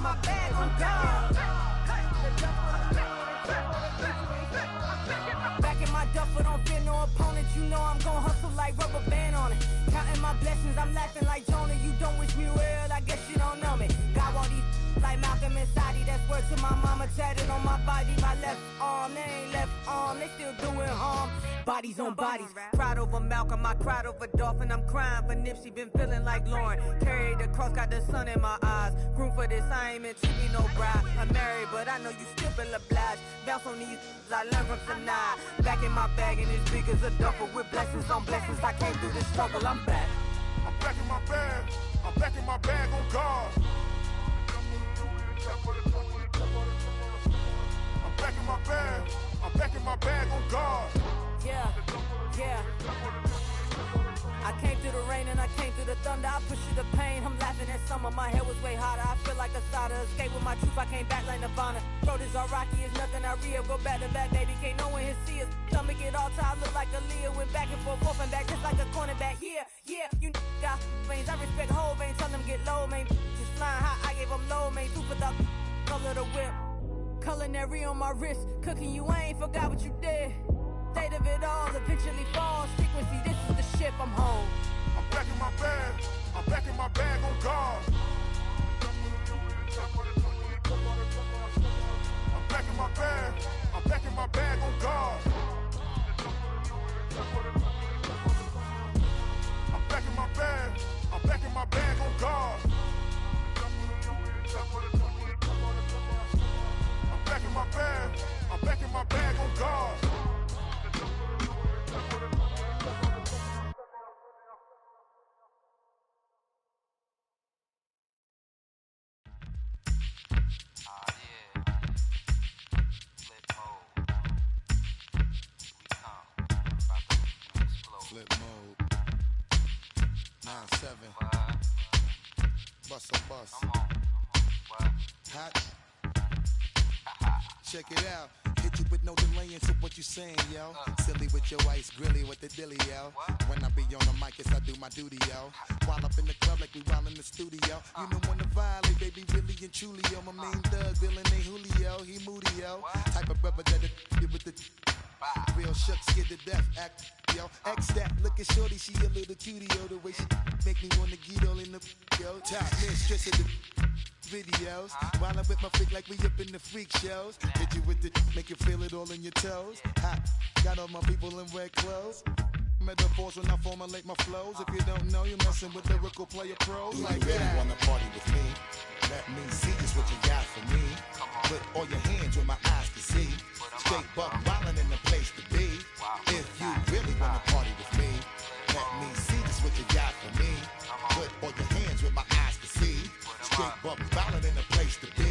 My bag on God. Back in my duffel, don't fear no opponent. You know I'm gon' hustle like rubber band on it. Counting my blessings, I'm laughing like Jonah. You don't wish me well, I guess you don't know me. Got all these like Malcolm and Sadie. That's word to my mama, tatted on my body. My left arm, they ain't left arm, they still doing harm. Bodies on bodies, cried over Malcolm, I cried over Dolphin. I'm crying for Nipsey, been feeling like Lauren. Carried the cross, got the sun in my eyes. Groom for this, I ain't meant to be no bride. I'm married, but I know you still feel obliged. Bounce on these, I learned from Sanaa. Back in my bag, and it's big as a duffel. With blessings on blessings, I came through this struggle, I'm back. I'm back in my bag, I'm back in my bag on God. I'm back in my bag, I'm back in my bag on God. Yeah, yeah. I came through the rain and I came through the thunder. I pushed through the pain, I'm laughing at summer. My hair was way hotter, I feel like a starter. Escape with my truth, I came back like Nirvana. Throat is all rocky, it's nothing I real. Go back to back, baby, can't no one here see us. Stomach it all tied, look like a Leah. Went back and forth and back, just like a cornerback. Yeah, yeah, you got veins, I respect whole veins. Tell them get low, man. Just flying high, I gave them low, man. Two for the color the whip. Culinary on my wrist, cooking you, I ain't forgot what you did. State of it all, eventually falls. Frequency, this is the ship, I'm home. I'm back in my bag, I'm back in my bag on God. I'm back in my bag, I'm back in my bag on God. I'm back in my bag, I'm back in my bag on God. I'm back in my bag, I'm back in my bag on God. Flip mode. 9-7. Bust a bus. Hot. Check it out. Hit you with no delay into what you saying, yo. Silly with your ice, grilly with the dilly, yo. When I be on the mic, yes, I do my duty, yo. While up in the club like we while in the studio. You know when to violate, baby, really and truly, yo. My main thug, villain ain't Julio, he moody, yo. Type of brother that'll get with the real shook, scared to death, act, yo. X that, look at shorty, she a little cutie, yo. The way she make me wanna get all in the, yo. Top mistress of the videos. While I'm with my freak like we up in the freak shows. Hit you with the, make you feel it all in your toes. Hot, got all my people in red clothes. Metaphors when I formulate my flows. If you don't know, you're messing with lyrical player pros. Like you really wanna party with me? Let me see just what you got for me. Put all your hands where my eyes can see. Straight buck wildin' in the place to be. If you really wanna party with me, let me see just what you got for me. Put all your hands where my eyes can see. Straight buck wildin' in the place to be.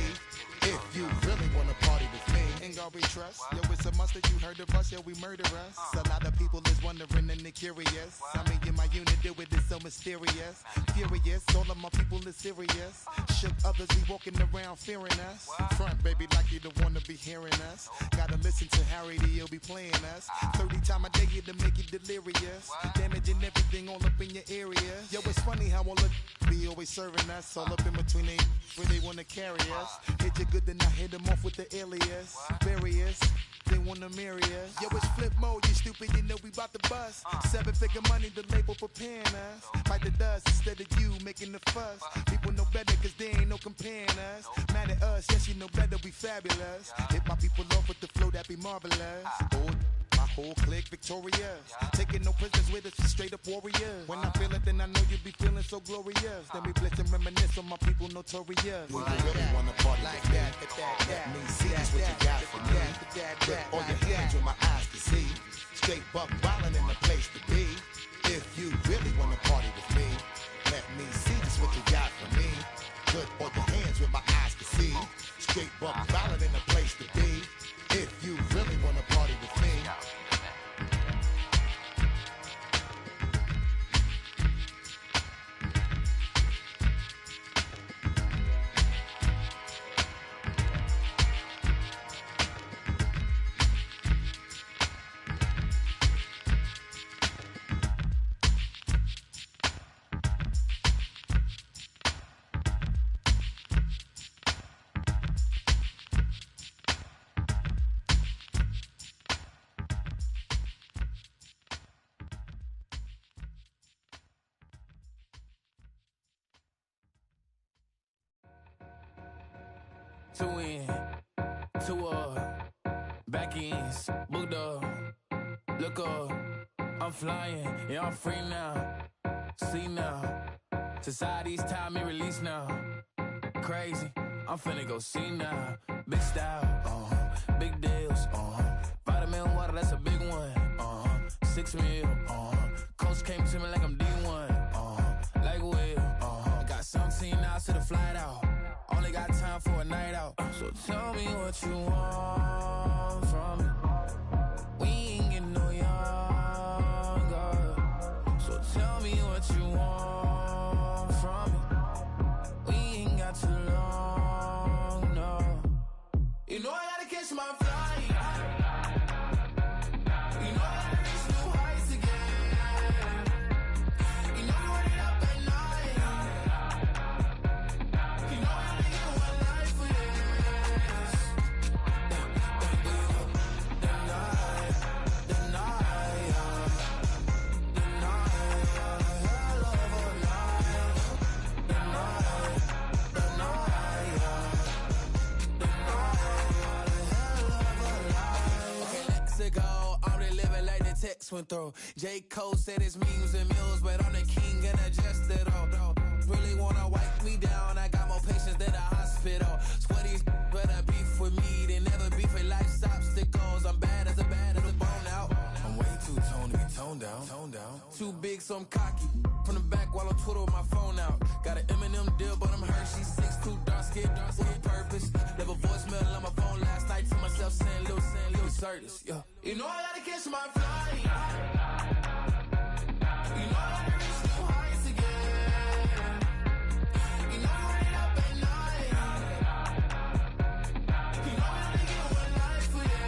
If you really wanna party with me, ain't gonna be trust. Yo, it's a must that you heard of us, yo, we murder us. A lot of people is wondering and they curious. I mean, in my unit, do it is so mysterious. Furious, all of my people is serious. Shook others be walking around fearing us. Front, baby, like you don't wanna be hearing us. Gotta listen to Harry, he'll be playing us. 30 times a day to make you delirious. Damaging everything all up in your area. Yo, it's funny how all the be always serving us. All up in between they where they wanna carry us. Hit you good, then I hit them off with the alias. Various, they wanna marry us. Yo, it's flip mode, you stupid, you know we bout to bust. 7-figure money, the label preparing us. Fight the dust instead of you making the fuss. People know better cause they ain't no comparing us. Mad at us, yes you know better, we fabulous. Hit my people off with the flow that be marvelous. Oh, my whole clique victorious. Taking no prisoners with us, straight up warriors. When I feel it, then I know you be feeling so glorious. Then we blitz and reminisce on my people notorious. When you really wanna party like that, let me see just what you got for me. Put all your hands where my eyes can see. Straight buck wildin' in the place to be. If you really wanna party with me, let me see just what you got for me. Put all your hands where my eyes can see. Straight buck wildin' in the place to be. If you really wanna party with me. Two in, two up, back ends, booked up, look up, I'm flying, yeah, I'm free now, see now, society's time me release now, crazy, I'm finna go see now, big style, big deals, vitamin water, that's a big one, 6 mil, coach came to me like I'm D1, like Will, got 17 hours to the flight out. Only got time for a night out. So tell me what you want from me. We ain't getting no younger. So tell me what you want from me. We ain't got too long, no. You know I gotta catch my flight. You know I gotta reach new heights again. You know I run it up at night. You know I text went through. J. Cole said it's memes and mills, but I'm the king and adjust it all. Really wanna wipe me down, I got more patience than a hospital. Sweaty's better beef with me than never beef with life's obstacles. I'm bad as a bone out. I'm way too toned to be toned down. Too big, so I'm cocky. From the back while I'm Twitter with my phone out. Got an Eminem deal, but I'm Hershey 6'2", dark skin, with purpose. Never voicemail on my phone last night to myself saying Lil Curtis, yeah. You know I gotta catch my flight. You know I gotta reach new heights again. You know I run it up at night. You know I only get one life for this.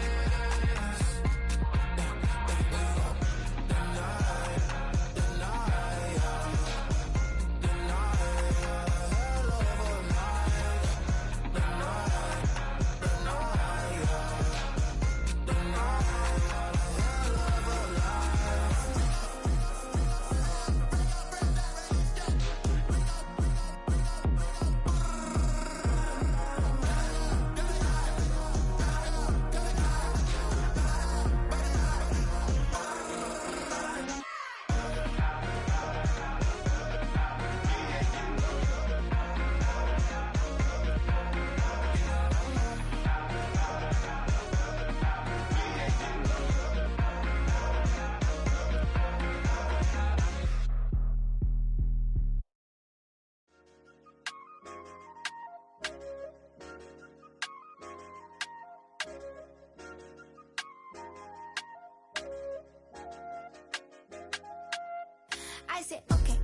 I said,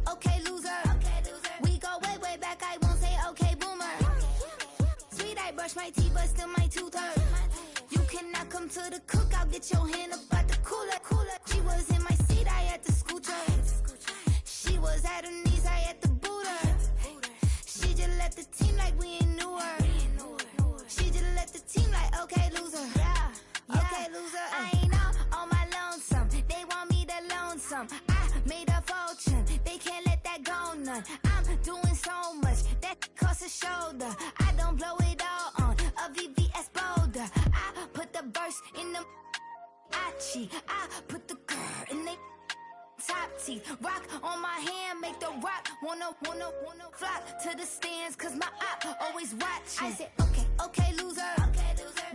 okay, loser. We go way back, I won't say okay, boomer. Sweet, I brush my teeth, but still my tooth hurt. You cannot come to the cookout, get your hand up at the cooler. She was in my seat, I had to scoot her. She was at her knees, I had to boot her. She just left the team like we ain't knew her. She just left the team like, okay, loser. Okay, loser. I ain't on my lonesome. They want me to loan some. I made a fortune. They can't let that go none. I'm doing so much that costs a shoulder. I don't blow it all on a VVS boulder. I put the verse in the. I Versace. I put the girl in they top teeth. Rock on my hand, make the rock wanna flock to the stands, cause my op always watching. I said, okay, loser.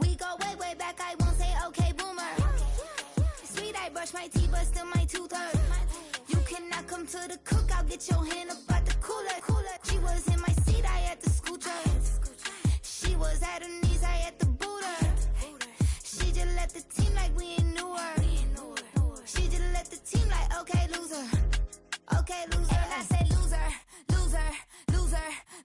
We go way back, I won't say okay, boomer. Sweet, I brush my teeth, but still my tooth hurt. You cannot come to the cookout, get your hand up at the cooler. She was in my seat, I had to scoot her. She was at her knees, I had to boot her. She just left the team like we ain't knew her. She just left the team like, okay, loser. Okay, loser. And I said, loser.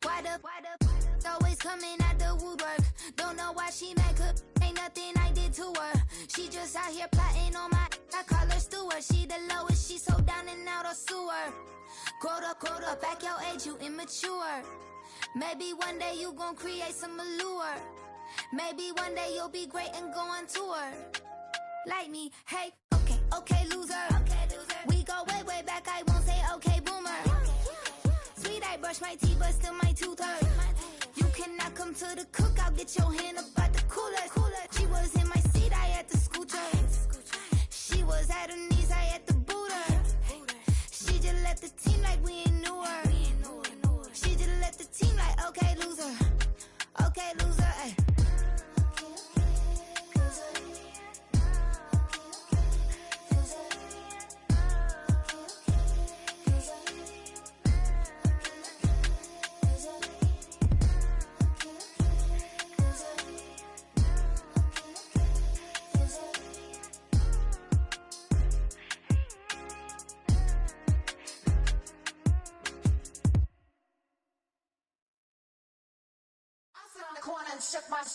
Why the always coming out the woodwork? Don't know why she mad, cause ain't nothing I did to her. She just out here plotting on my, I call her steward. She the lowest, she so down and out of sewer. Growed up, back your age, you immature. Maybe one day you gon' create some allure. Maybe one day you'll be great and go on tour. Like me, hey, okay, loser. We go way back, I won't say okay, boomer. Sweet, I brush my teeth, but still my tooth hurt. You cannot come to the cookout, get your hand up at the cooler. She was in my seat, I had to scoot her. She was at her knees, I had to boot her. She just left the team like we ain't knew her. She just left the team like, okay, loser. Okay, loser, ay.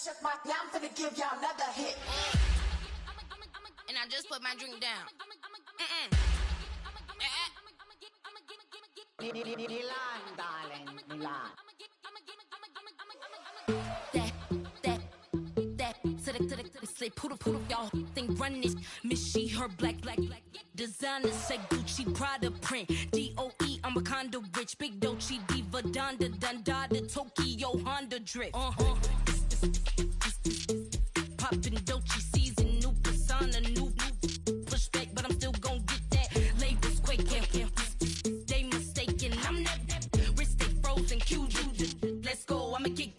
Shook my, yeah, I'm finna give y'all another hit. And I just put my drink down. Milan, darling, Milan. That, say poodle, y'all think run this. Miss she, her black. Designer say Gucci, Prada print. DOE, I'm a condo rich. Big Dolce, Diva, Donda, Tokyo, Honda drip. Poppin' Dolce season, new persona, new pushback, but I'm still gon' get that. Labels quaking, they mistaken. I'm that wrist stay frozen, QG. Let's go, I'ma get.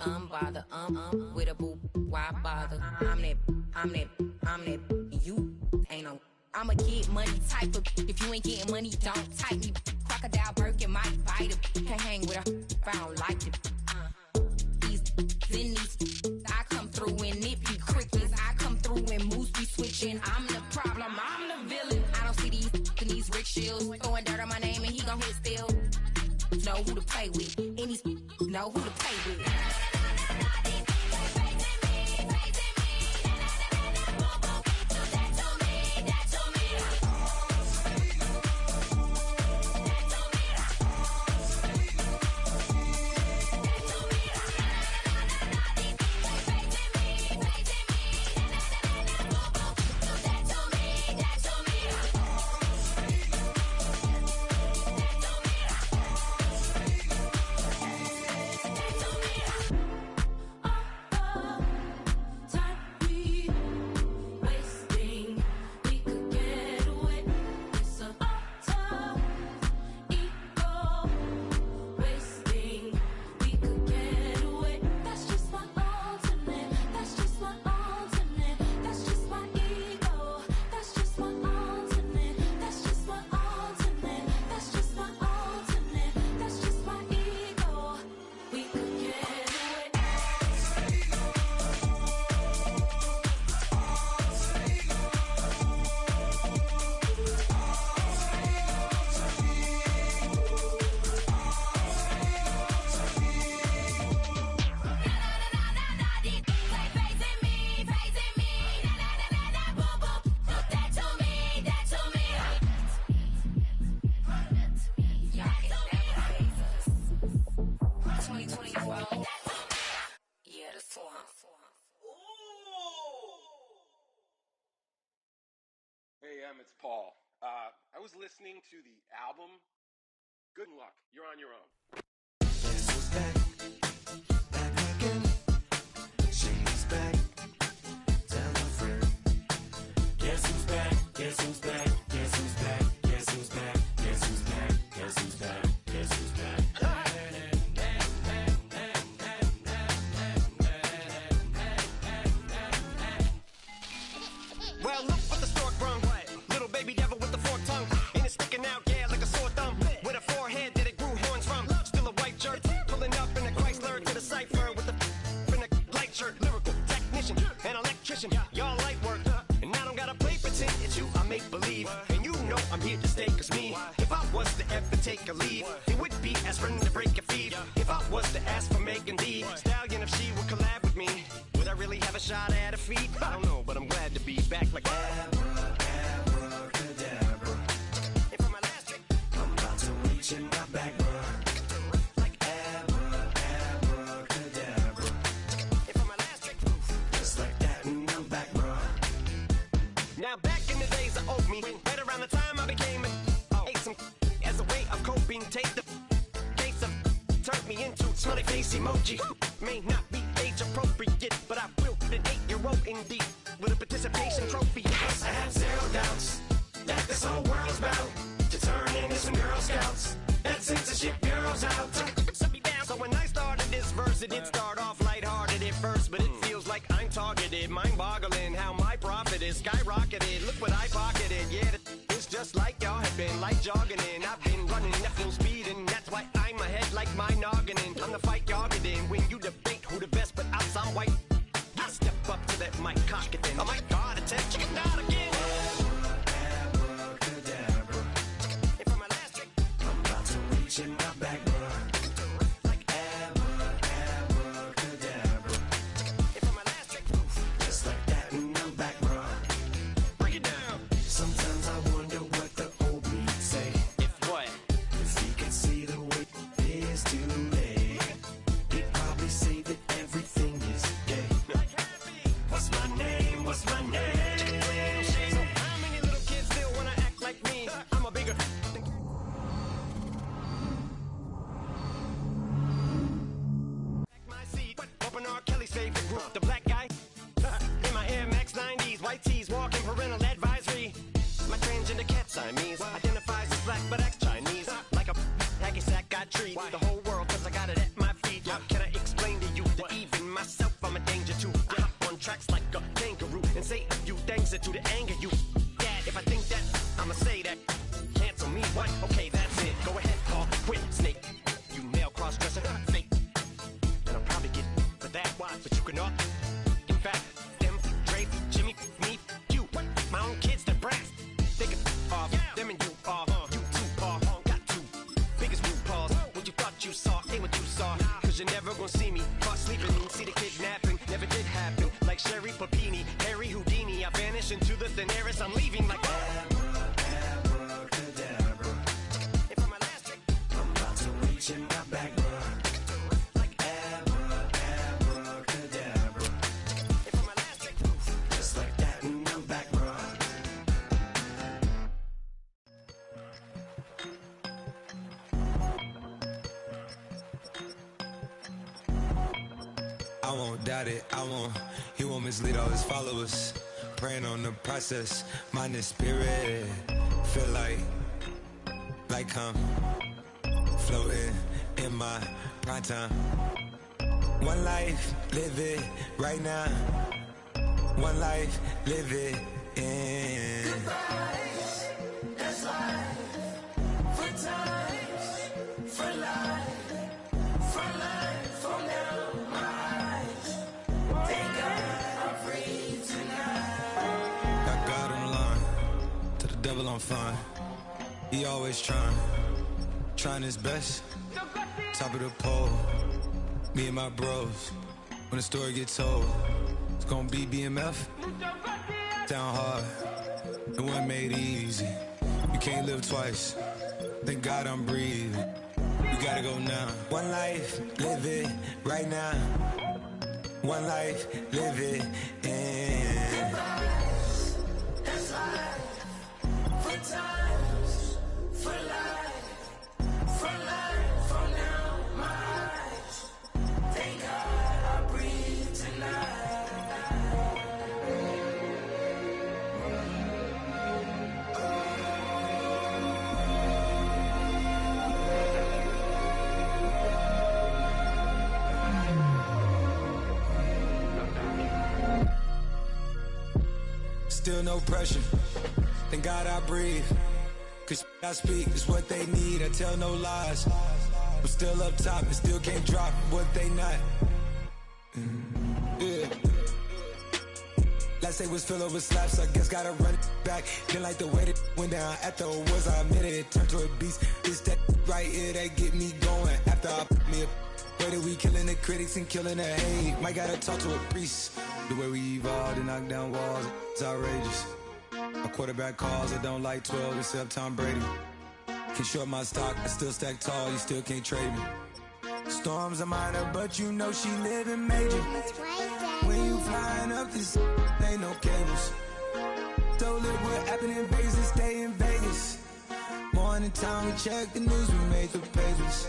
Unbothered, with a boo, why bother? I'm that, you ain't no. I'm a get money type of, if you ain't getting money, don't type me. Crocodile Birkin might bite it. Can't hang with her if I don't like it. These, I come through and nip you crickets. I come through and moves be switching. I'm the problem, I'm the villain. I don't see these rickshaws throwing dirt on my name and he gon' hit still. Know who to play with, and these know who to play with. it's Paul. I was listening to the album. Good luck. You're on your own. Guess who's back? Back again. She's back. Tell a friend. Guess who's back? Guess who's back? Guess who's back? Guess who's back? Guess who's back? Guess who's back? Guess who's back? Well, look what the stork brung. Little baby devil with the forked tongue. And it's sticking out, yeah, like a sore thumb. With a forehead that it grew horns from. Still a white shirt, pulling up in a Chrysler to the cipher with the in a light shirt. Lyrical technician, an electrician, y'all light work. And I don't gotta play pretend, it's you I make believe. And you know I'm here to stay, cause me, if I was to ever take a leave, it would be aspirin to break a feed. If I was to ask for Megan D Stallion, if she would collab with me, would I really have a shot at a feat? I don't know, but I'm glad to be back like Abracadabra. And for my last trick, I'm about to reach in my back, bruh. Like abracadabra. And for my last trick, just like that, and I'm back, bruh. Now back in the days of old me, right around the time I became ate some as a way of coping. Take the case of turned me into smiley face emoji. May not be age appropriate, but I will put an 8-year-old indeed with a participation trophy. I have zero doubts that this whole world's about to turn into some Girl Scouts. That censorship bureau's out. So when I started this verse, it did start off lighthearted at first, but it feels like I'm targeted. Mind-boggling how my profit is skyrocketed. Look what I pocketed. Yeah, it's just like y'all have been like jogging in. I've been running at full speed, and that's why I'm ahead like my noggin. I'm the fight y'all get in when you debate who the best, but I'm some white. I step up to that mic, cock it then. Oh my God, it's a chicken out again. Abracadabra. And for my last trick, I'm about to reach in my back, bruh. Like abracadabra. And for my last trick, just like that, and I'm back, bruh. break it down. Sometimes I wonder what the old me say. If what? If he could see the way it is today, he'd probably say that everything is gay. What's my name? What's my name? So how many little kids still wanna act like me? I'm a bigger my seat. Open R. Kelly's favorite group, the black guy. In my Air Max 90s, white tees, walking parental advisory. My transgender cat Siamese identifies as black but acts Chinese. Like a hacky sack got treat the whole world cause I got it at my feet. How can I explain to you that even myself I'm a danger to? I hop on tracks like a kangaroo and say a few things that to the anger you. Dad, if I think that, I'ma say that. Cancel me, what? Okay, that's it. Go ahead, Paul, quit, snake. You male cross-dresser, fake. And I'll probably get for that, but you can all. In fact, them, Dre, Jimmy, me, you. My own kids, that brass. They can off, them and you off. You too, Paul, got two. Biggest blue paws. What you thought you saw, ain't what you saw. Cause you're never gonna see me caught sleeping. See the kidnapping, never did happen. Like Sherry Papini, Harry Houdini. I vanish into the thin air as I'm leaving like Abracadabra. And for my last trick, I'm about to reach in my back, bruh. Like abracadabra. and for my last trick, Just like that, and I'm back, bruh. I won't doubt it, he won't mislead all his followers. Praying on the process, mind and spirit. Feel like I'm floating in my prime time. One life, live it right now. One life, live it in. Goodbyes, that's life. For times, for life. For life, for now, my eyes. Thank God I'm free tonight. Got God on the line, to the devil I'm fine. He always trying his best. Top of the pole, me and my bros. When the story gets told, it's gonna be BMF. Down hard, it wasn't made easy. You can't live twice. Thank God I'm breathing. You gotta go now. One life, live it right now. One life, live it in. Goodbyes, that's life. still no pressure. Thank God I breathe. Cause I speak is what they need. I tell no lies. I'm still up top and still can't drop what they not. Yeah. Last day was filled with slaps, I guess gotta run it back. Didn't like the way that went down at the awards, I admit it turned to a beast. It's that right here that get me going. After I put me a way that we killing the critics and killing the hate. Might gotta talk to a priest. The way we evolved and knock down walls, it's outrageous. My quarterback calls, I don't like 12 except Tom Brady. Can short my stock, I still stack tall, you still can't trade me. Storms are minor, but you know she living major. When you flying up this, ain't no cables. So look what happened in Vegas and stay in Vegas. Morning time, we check the news, we made the pages.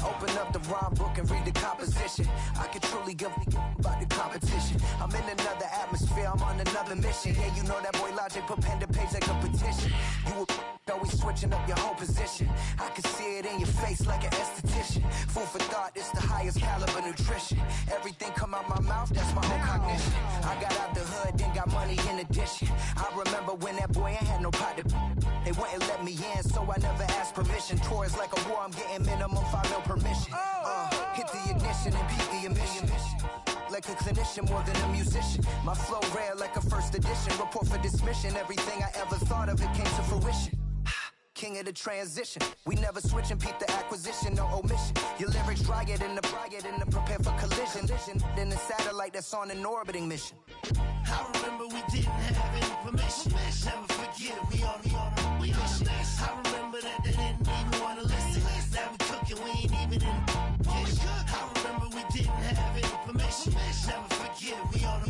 Open up the rhyme book and read the composition. I can truly give about the competition. I'm in another atmosphere, I'm on another mission. Yeah, you know that boy Logic put pen to page like a petition. You always switching up your whole position. I can see it in your face like an esthetician. Food for thought, it's the highest caliber nutrition. Everything come out my mouth, that's my own cognition. I got out the hood, then got money in addition. I remember when that boy ain't had no pot to. They wouldn't let me in, so I never asked permission. Tours like a war, I'm getting minimum 5 mil permission. Hit the ignition and beat the emission. Like a clinician more than a musician. My flow rare like a first edition. Report for dismission. Everything I ever thought of, it came to fruition. King of the transition. We never switch and peep the acquisition, no omission. Your lyrics dry it in the prepare for collision. Then the satellite that's on an orbiting mission. I remember we didn't have any permission. Never forget it, we on a mission. I remember that they didn't even want to listen. Now we cooking, we ain't even in the kitchen. I remember we didn't have any permission. Never forget it, we on a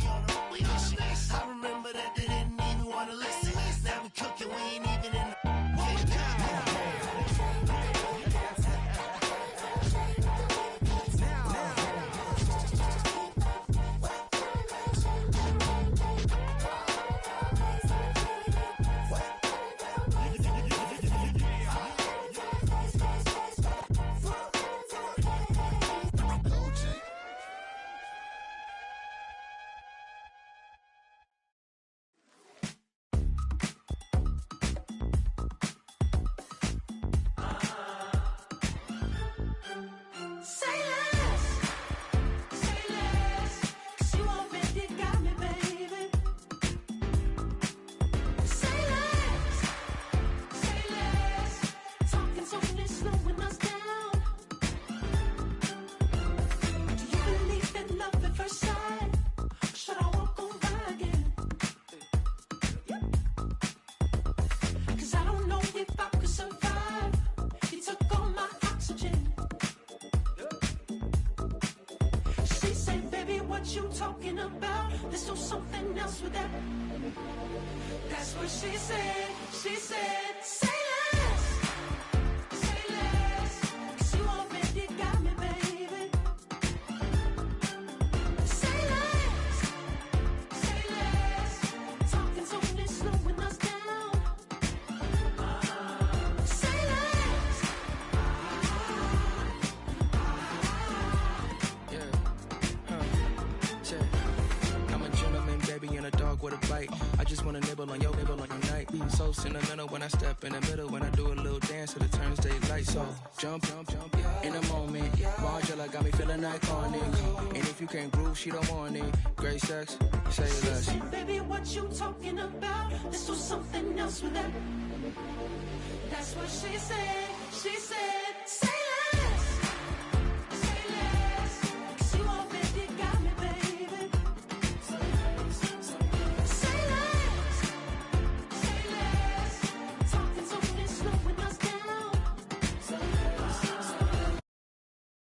mission. I remember that they didn't even want to listen. Now we cooking, we ain't even in the kitchen. You talking about? Let's do something else with that. That's what she said. She said, say less. Say less. 'Cause you already got me, baby. Say less. Say less. Talking's only slowing us down. Say less. I'm a gentleman, baby, and a dog with a bite. I just wanna nibble on your night. Be so sentimental when I step in the middle. When I do a little dance to the turns daylight. So jump, in a moment. Margella got me feeling iconic. And if you can't groove, she don't want it. Great sex, say less. She said, baby, what you talking about? Let's do something else with that. That's what she said.